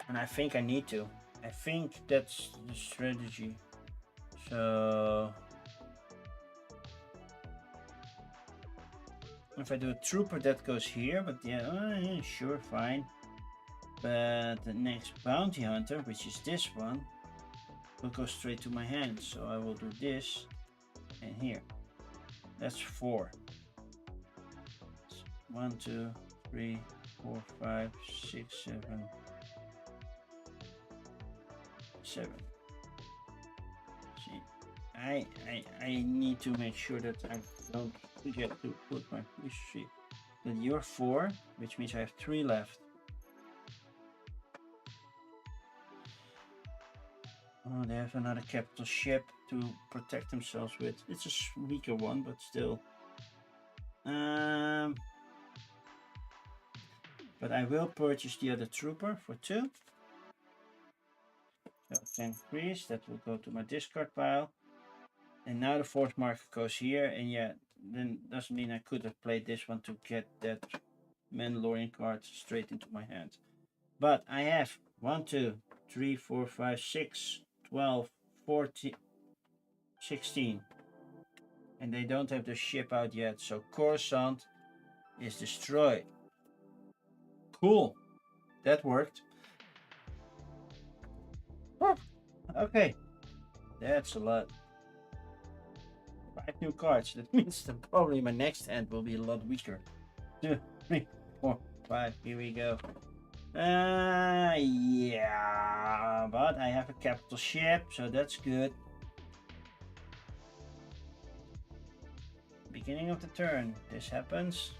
And I think I need to. I think that's the strategy. So if I do a trooper, that goes here, but yeah, sure, fine. But the next bounty hunter, which is this one, will go straight to my hand. So I will do this and here. That's 4. 1, 2, 3, 4, 5, 6, 7. 7. See, I need to make sure that I don't forget to put my sheet. Then you're 4, which means I have 3 left. Oh, they have another capital ship to protect themselves with. It's a weaker one, but still. But I will purchase the other trooper for 2. So 10 increase, that will go to my discard pile. And now the force marker goes here, and yeah, then doesn't mean I could have played this one to get that Mandalorian card straight into my hand. But I have 1, 2, 3, 4, 5, 6, 12, 14, 16. And they don't have the ship out yet, so Coruscant is destroyed. Cool, that worked. Oh, okay, that's a lot. 5 new cards. That means that probably my next hand will be a lot weaker. 2, 3, 4, 5. Here we go. Yeah, but I have a capital ship, so that's good. Beginning of the turn, this happens.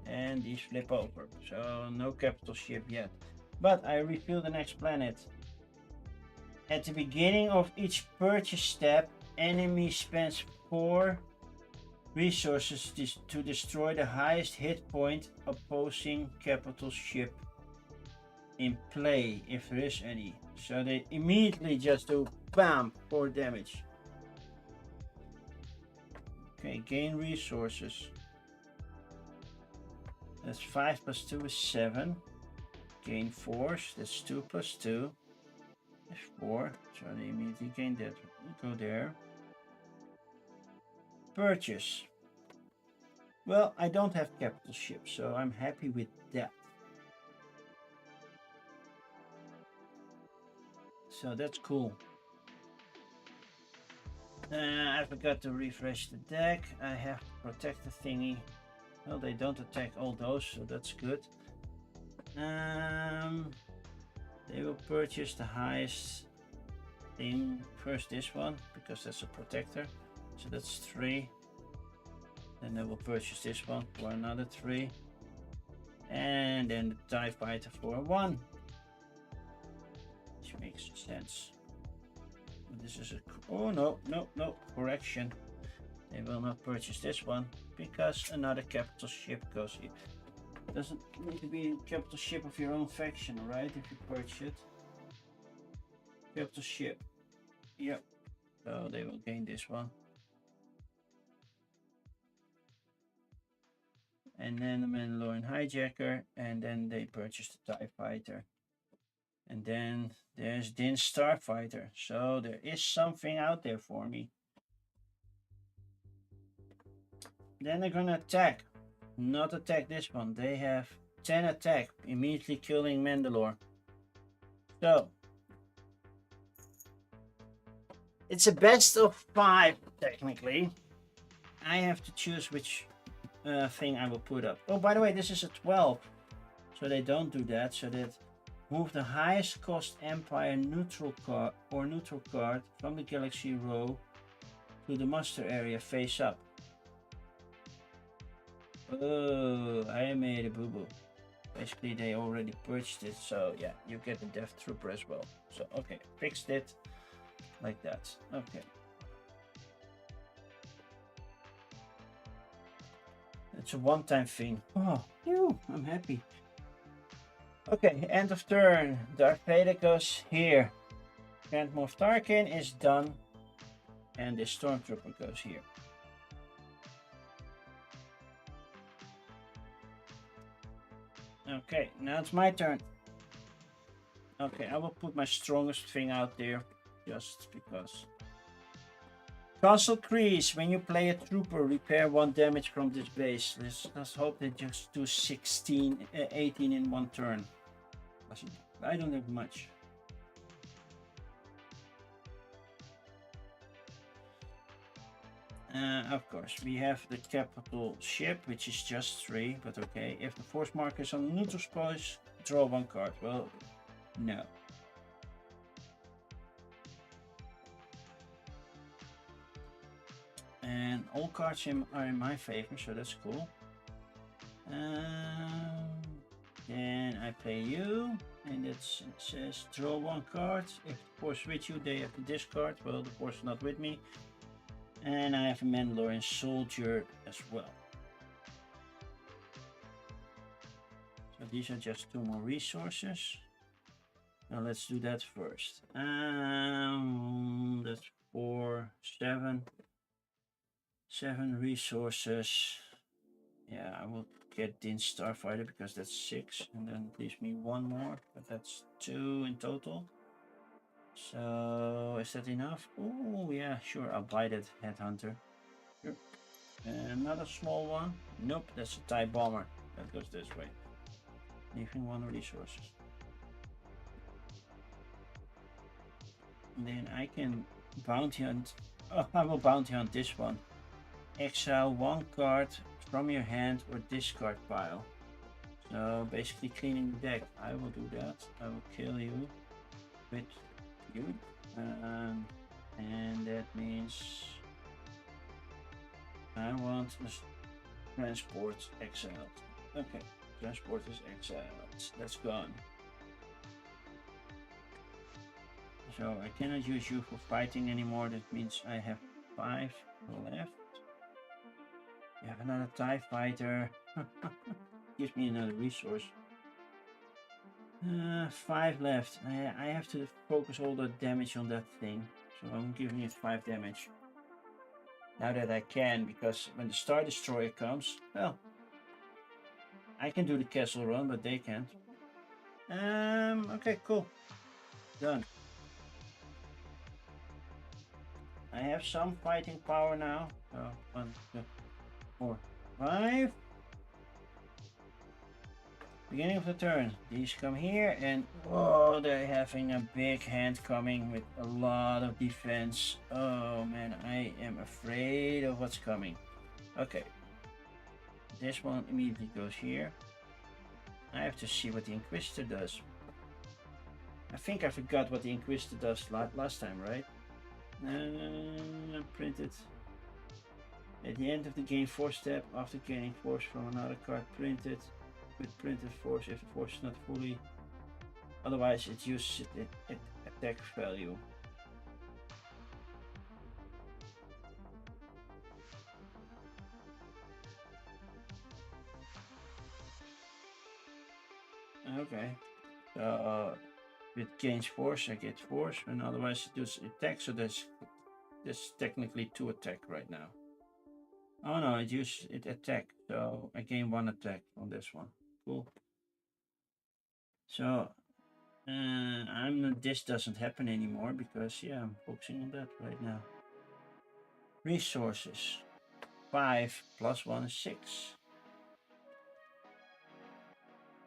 And these flip over, so no capital ship yet. But I reveal the next planet. At the beginning of each purchase step, enemy spends 4 resources to destroy the highest hit point opposing capital ship in play, if there is any. So they immediately just do BAM! 4 damage. Okay, gain resources. That's 5 plus 2 is 7. Gain force, that's 2 plus 2 is 4. So they immediately gain that. Go there. Purchase. Well, I don't have capital ships, so I'm happy with that. So that's cool. I forgot to refresh the deck. I have to protect the thingy. Well, they don't attack all those, so that's good. They will purchase the highest thing first, this one, because that's a protector. So that's 3. Then they will purchase this one for another 3. And then the TIE Fighter for 1. Which makes sense. This is a... Oh, no, correction. They will not purchase this one because another capital ship goes here. Doesn't need to be a capital ship of your own faction, right? If you purchase it. Capital ship. Yep. So they will gain this one. And then the Mandalorian Hijacker, and then they purchase the TIE Fighter. And then there's Din Starfighter. So there is something out there for me. Then they're gonna attack. Not attack this one. They have 10 attack, immediately killing Mandalore. So it's a best of 5 technically. I have to choose which thing I will put up. Oh, by the way, this is a 12. So they don't do that. So that move the highest cost Empire neutral card or neutral card from the galaxy row to the muster area face up. Oh, I made a boo-boo. Basically, they already purchased it, so yeah, you get the Death Trooper as well. So, okay, fixed it like that. Okay. It's a one-time thing. Oh, phew, I'm happy. Okay, end of turn. Darth Vader goes here. Grand Moff Tarkin is done. And the Stormtrooper goes here. Okay, now it's my turn. Okay, I will put my strongest thing out there, just because. Castle Crease, when you play a trooper, repair 1 damage from this base. Let's hope they just do 18 in 1 turn. I don't have much. Of course, we have the capital ship, which is just 3, but okay. If the force marker is on the neutral space, draw 1 card. Well, no. And all cards are in my favor, so that's cool. Yeah, Then I play you, and it says draw one card. If the force with you, they have to discard. Well, the force is not with me. And I have a Mandalorian soldier as well. So these are just 2 more resources. Now let's do that first. That's 4, 7 resources. Yeah, I will get Din Starfighter because that's 6, and then it leaves me 1 more, but that's 2 in total. So is that enough? Oh yeah, sure, I'll buy that Headhunter. Sure. And another small one. Nope, that's a TIE Bomber. That goes this way. Leaving 1 resources. And then I can bounty hunt. Oh, I will bounty hunt this one. Exile 1 card from your hand or discard pile. So basically cleaning the deck. I will do that. I will kill you with you. And that means I want this transport exiled. Okay, transport is exiled. That's gone. So I cannot use you for fighting anymore. That means I have 5 left. You have another TIE fighter. Gives me another resource. 5 left. I have to focus all the damage on that thing. So I'm giving it 5 damage. Now that I can, because when the Star Destroyer comes, well, I can do the castle run, but they can't. Okay, cool. Done. I have some fighting power now. So 1, 2, 4, 5. Beginning of the turn. These come here and oh, they're having a big hand coming with a lot of defense. Oh man, I am afraid of what's coming. Okay. This one immediately goes here. I have to see what the Inquisitor does. I think I forgot what the Inquisitor does last time, right? Printed. At the end of the game, force step after gaining force from another card printed. With printed force if the force is not fully. Otherwise, it uses it attack value. Okay. So it gains force, I get force, and otherwise it does attack. So there's technically 2 attack right now. Oh no, it uses it attack. So I gain 1 attack on this one. Cool. So this doesn't happen anymore because yeah, I'm focusing on that right now. Resources. 5 plus 1 is 6.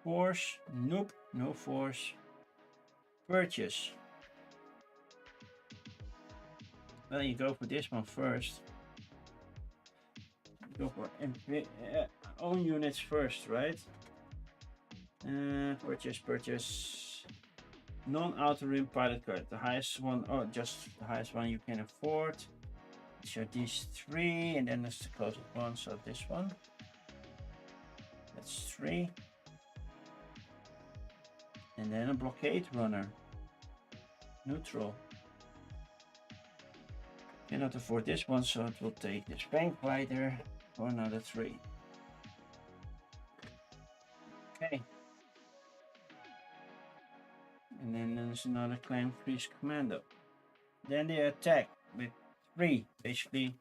Force. Nope, no force. Purchase. Well, you go for this one first. Go for own units first, right? Purchase. Non-auto rim pilot card. The highest one, just the highest one you can afford. So these 3, and then there's the closest one. So this one. That's 3. And then a blockade runner. Neutral. Cannot afford this one, so it will take this bank fighter for another 3. Okay. And then there's another Clan Freeze Commando. Then they attack with 3, basically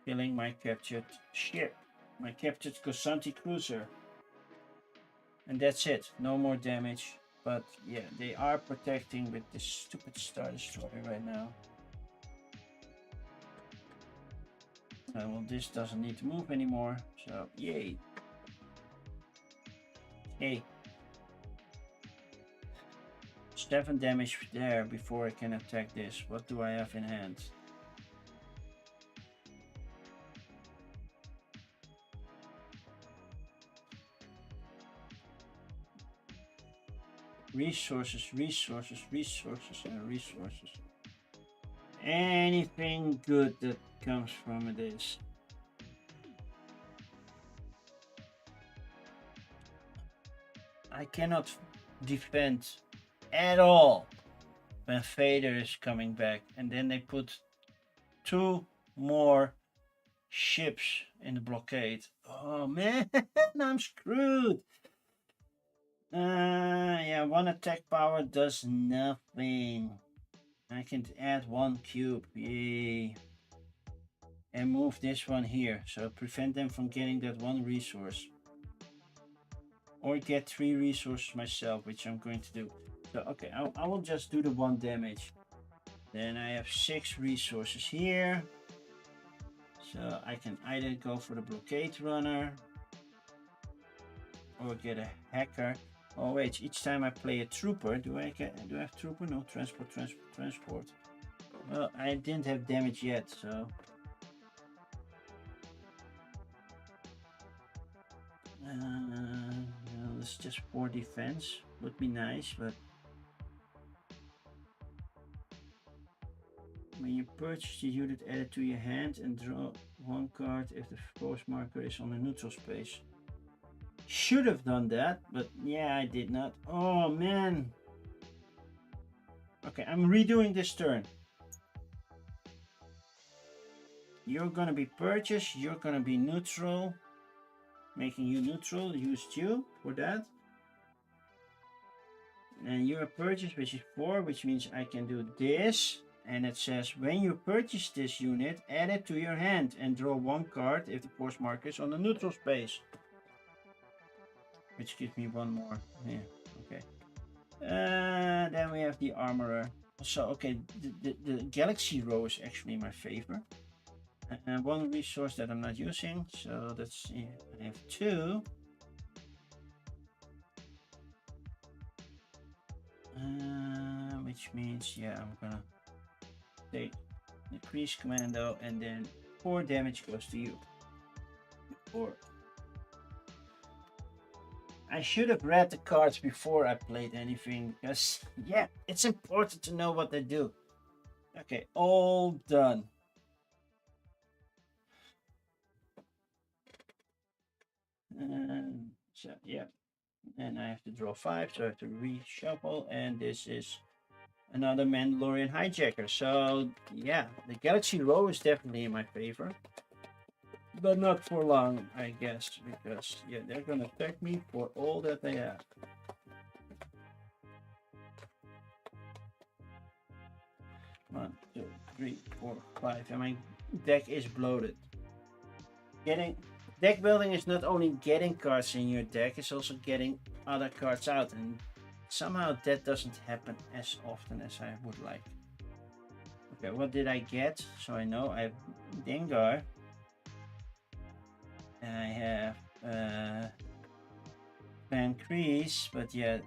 killing my captured ship, my captured Kosanti cruiser. And that's it, no more damage. But yeah, they are protecting with this stupid Star Destroyer right now. Well, this doesn't need to move anymore, so yay. Okay. 7 damage there before I can attack this. What do I have in hand? Resources, and resources. Anything good that comes from this. I cannot defend at all when Vader is coming back. And then they put 2 more ships in the blockade. Oh man, I'm screwed. Yeah, 1 attack power does nothing. I can add 1 cube. Yay. And move this one here. So prevent them from getting that 1 resource. Or get 3 resources myself, which I'm going to do. So, okay, I will just do the 1 damage. Then I have 6 resources here. So I can either go for the blockade runner or get a hacker. Oh wait, each time I play a trooper, do I have trooper? No, transport. Well, I didn't have damage yet, so well, it's just 4 defense. Would be nice, but when you purchase the unit, add it to your hand and draw 1 card if the force marker is on a neutral space. Should have done that, but yeah, I did not. Oh man. Okay, I'm redoing this turn. You're gonna be purchased, you're gonna be neutral. Making you neutral, used you for that. And you're purchased, which is 4, which means I can do this. And it says, when you purchase this unit, add it to your hand and draw 1 card if the force marker is on the neutral space. Which gives me 1 more. Yeah, okay. Then we have the armorer. So, okay, the galaxy row is actually my favor. And 1 resource that I'm not using, so that's, yeah, I have 2. Which means, yeah, I'm gonna take increase commando, and then 4 damage goes to you. 4. I should have read the cards before I played anything, because, yeah, it's important to know what they do. Okay, all done. So, yeah. And I have to draw 5, so I have to reshuffle, and this is another Mandalorian hijacker. So, yeah, the Galaxy Row is definitely in my favor. But not for long, I guess, because, yeah, they're gonna attack me for all that they have. One, two, three, 4, 5, and my deck is bloated. Deck building is not only getting cards in your deck, it's also getting other cards out, and somehow that doesn't happen as often as I would like. Okay, what did I get? So I know I have Dengar. And I have Van Crease, but yeah,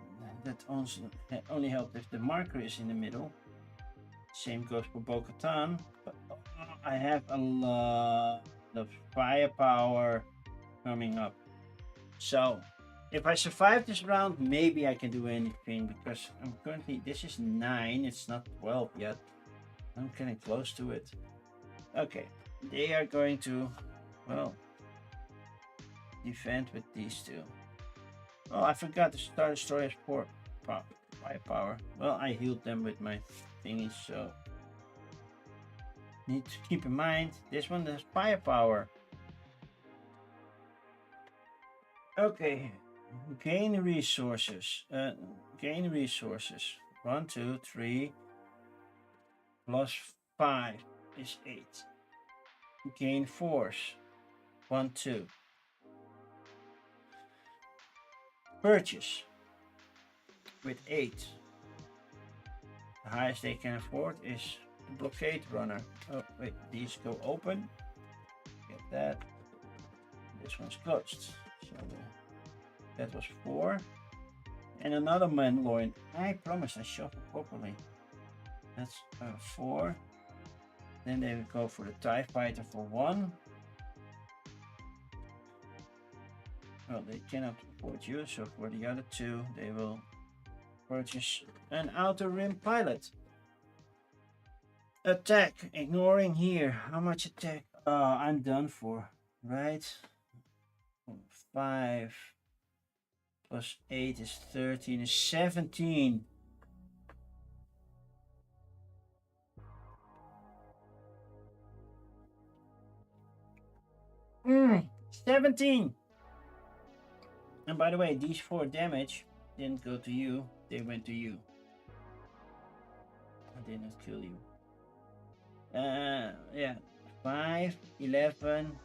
that only helps if the marker is in the middle. Same goes for Bo-Katan, but I have a lot of firepower coming up. So if I survive this round, maybe I can do anything, because I'm currently, this is 9, it's not 12 yet. I'm getting close to it. Okay, they are going to, well, defend with these 2. Oh, I forgot the Star Destroyer has 4 firepower. Well, I healed them with my thingies, so need to keep in mind this one has firepower. Okay, gain resources. Gain resources. 1, 2, 3 plus 5 is 8. Gain force. 1, 2. Purchase with 8. The highest they can afford is the blockade runner. Oh wait, these go open. Get that. This one's closed. So that was 4. And another Mandalorian. I promise I shuffle properly. That's 4. Then they will go for the TIE Fighter for 1. Well, they cannot afford you, so for the other 2, they will purchase an Outer Rim Pilot. Attack, ignoring here. How much attack? I'm done for, right? 5 Plus 8 is 13, is 17. 17. And by the way, these 4 damage didn't go to you, they went to you. I did not kill you. Yeah, 5, 11,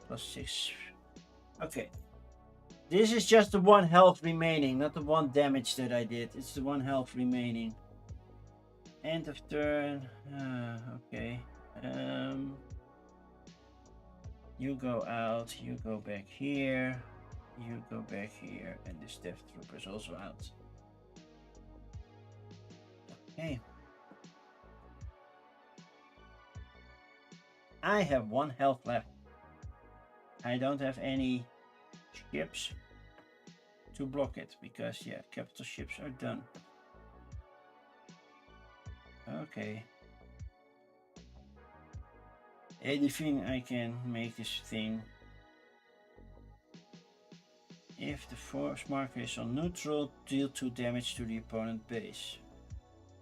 plus 6. Okay. This is just the 1 health remaining, not the 1 damage that I did. It's the 1 health remaining. End of turn. Okay. You go out, you go back here, you go back here, and this Death Trooper is also out. Okay. I have 1 health left. I don't have any ships to block it because, yeah, capital ships are done. Okay. Anything I can make this thing. If the force marker is on neutral, deal 2 damage to the opponent base.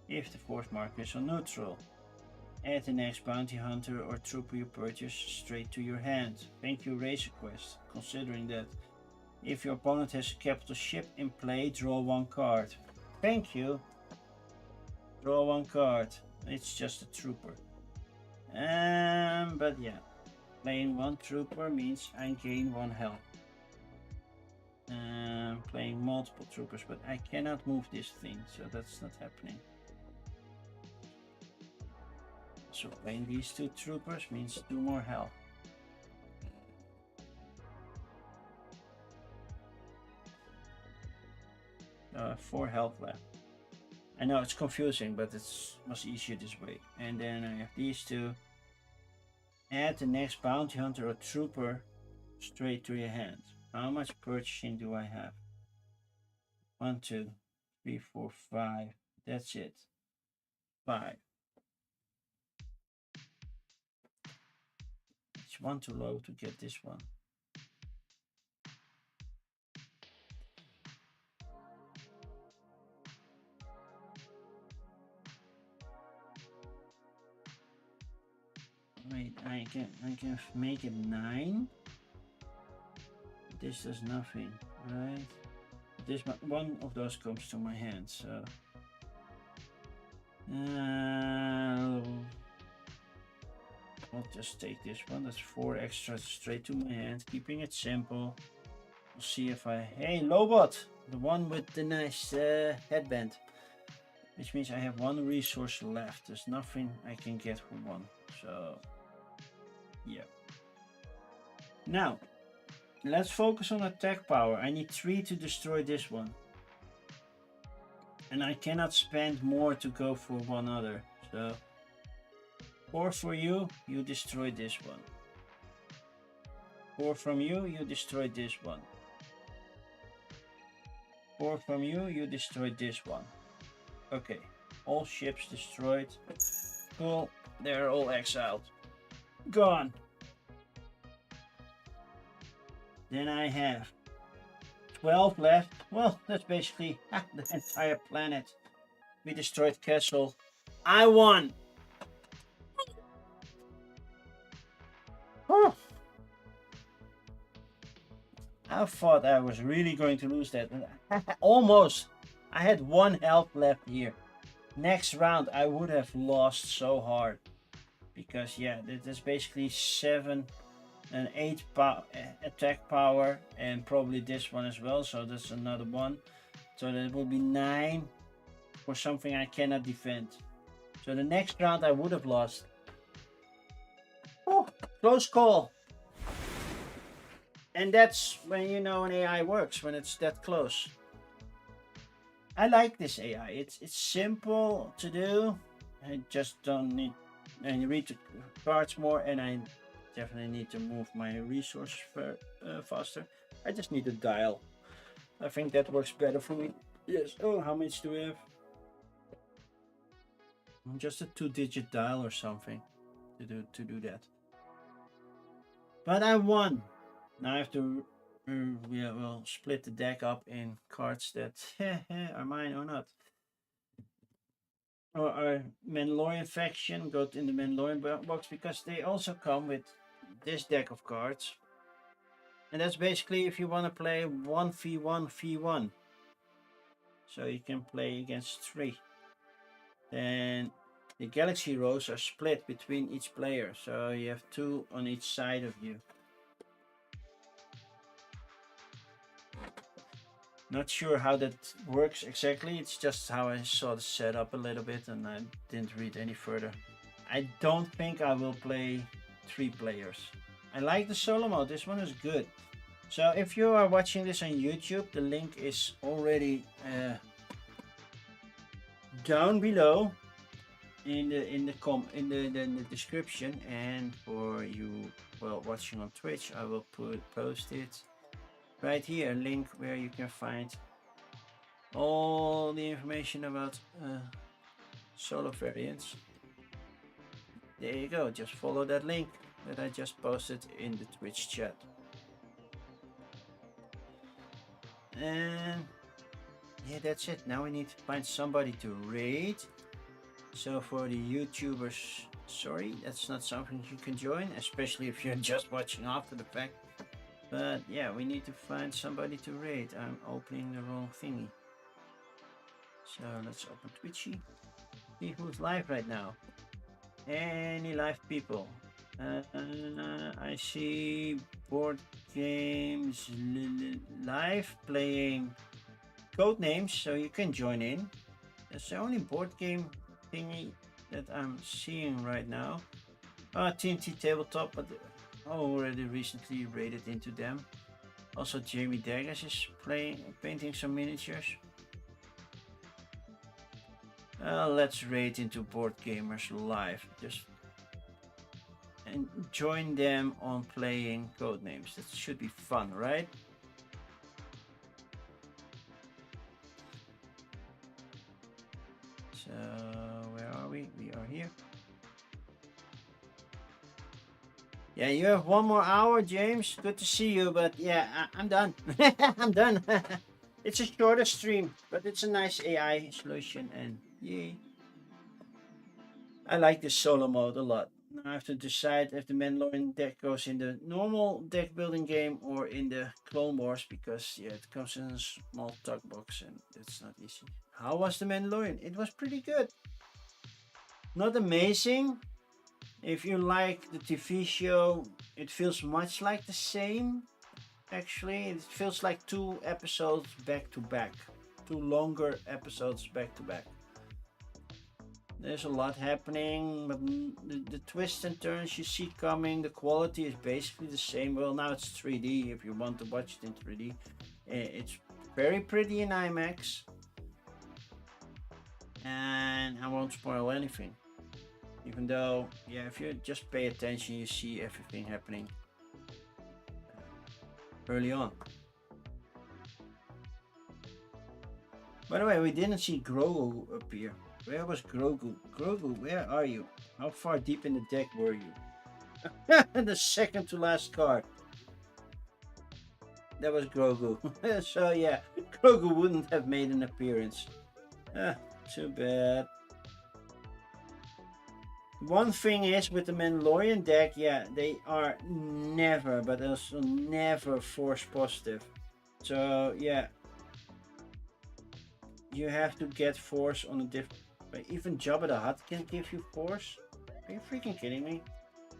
If the force marker is on neutral, add the next bounty hunter or trooper you purchase straight to your hand. Thank you, Razor Quest. Considering that. If your opponent has a capital ship in play, draw 1 card. Thank you. Draw 1 card. It's just a trooper. But yeah, playing 1 trooper means I gain 1 health. Playing multiple troopers, but I cannot move this thing, so that's not happening. So playing these 2 troopers means 2 more health. Four health left. I know it's confusing, but it's much easier this way. And then I have these 2. Add the next bounty hunter or trooper straight to your hand. How much purchasing do I have? 1, 2, 3, 4, 5. That's it. 5. It's 1 too low to get this one. Wait, I can make it 9. This does nothing, right? This one of those comes to my hand, so I'll just take this one. That's 4 extra straight to my hand, keeping it simple. We'll see if I... Hey, Lobot! The one with the nice headband. Which means I have 1 resource left. There's nothing I can get for 1. So, yeah. Now, let's focus on attack power. I need 3 to destroy this one. And I cannot spend more to go for 1 other. So, 4 for you, you destroy this one. 4 from you, you destroy this one. 4 from you, you destroy this one. Okay, all ships destroyed. Cool, they're all exiled. Gone. Then I have 12 left. Well, that's basically the entire planet. We destroyed castle. I won. Oh. I thought I was really going to lose that. Almost. I had 1 health left here. Next round I would have lost so hard. Because yeah, there's basically 7 and 8 attack power. And probably this one as well. So that's another one. So that will be 9 for something I cannot defend. So the next round I would have lost. Oh, close call. And that's when you know an AI works, when it's that close. I like this AI. It's simple to do. I just don't need... And you read the cards more, and I definitely need to move my resources faster. I just need to dial. I think that works better for me. Yes. Oh, how much do we have? Just a 2-digit dial or something to do that. But I won. Now I have to Yeah, we'll split the deck up in cards that are mine or not. Or our Mandalorian faction got in the Mandalorian box because they also come with this deck of cards. And that's basically if you want to play 1v1 v1. So you can play against 3. Then the galaxy rows are split between each player. So you have 2 on each side of you. Not sure how that works exactly. It's just how I saw the setup a little bit and I didn't read any further. I don't think I will play 3 players. I like the solo mode. This one is good. So if you are watching this on YouTube, the link is already down below in the description, and for you watching on Twitch, I will post it right here, a link where you can find all the information about solo variants. There you go, just follow that link that I just posted in the Twitch chat. And yeah, that's it. Now we need to find somebody to raid. So for the YouTubers, sorry, that's not something you can join, especially if you're just watching after the fact. But yeah, we need to find somebody to raid. I'm opening the wrong thingy. So let's open Twitchy. See who's live right now. Any live people? I see board games live playing code names, so you can join in. That's the only board game thingy that I'm seeing right now. TNT Tabletop, but I already recently raided into them. Also, Jamie Daggers is painting some miniatures. Let's raid into Board Gamers live. Just and join them on playing codenames. That should be fun, right? So where are we? We are here. Yeah, you have 1 more hour, James. Good to see you, but yeah, I'm done. I'm done. It's a shorter stream, but it's a nice AI solution, and yay. I like this solo mode a lot. Now I have to decide if the Mandalorian deck goes in the normal deck building game or in the Clone Wars, because yeah, it comes in a small tug box and it's not easy. How was the Mandalorian? It was pretty good. Not amazing. If you like the TV show, it feels much like the same. Actually, it feels like 2 episodes back to back. 2 longer episodes back to back. There's a lot happening, but the twists and turns you see coming, the quality is basically the same. Well, now it's 3D if you want to watch it in 3D. It's very pretty in IMAX. And I won't spoil anything. Even though, yeah, if you just pay attention, you see everything happening early on. By the way, we didn't see Grogu appear. Where was Grogu? Grogu, where are you? How far deep in the deck were you? The second to last card. That was Grogu. So yeah, Grogu wouldn't have made an appearance. Too bad. One thing is with the Mandalorian deck, yeah, they are never, but also never force positive. So yeah, you have to get force on a different. Even Jabba the Hutt can give you force. Are you freaking kidding me?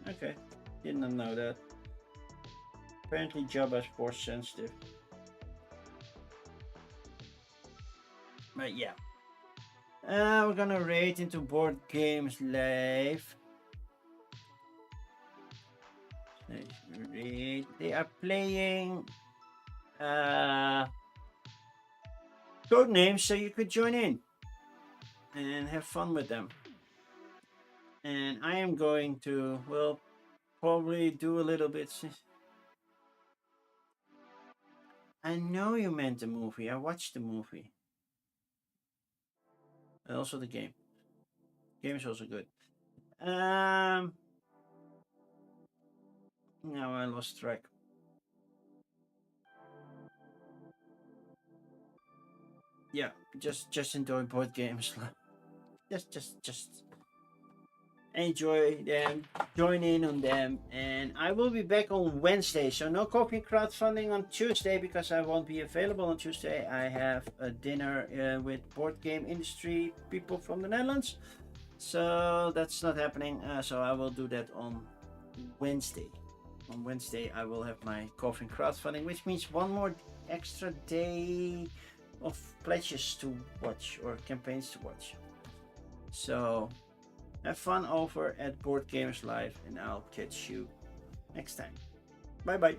Okay, did not know that. Apparently Jabba is force sensitive. But yeah. We're gonna raid into Board Games Live. They are playing code names, so you could join in and have fun with them. And I am going to, well, probably do a little bit. I know you meant the movie. I watched the movie. And also the game. Game is also good. Now I lost track. yeah, just enjoy board games. Just enjoy them, join in on them, and I will be back on Wednesday. So no coffee crowdfunding on Tuesday because I won't be available on Tuesday. I have a dinner with board game industry people from the Netherlands, so that's not happening. So I will do that on Wednesday. On Wednesday, I will have my coffee crowdfunding, which means one more extra day of pledges to watch or campaigns to watch. So have fun over at Board Gamers Live, and I'll catch you next time. Bye bye.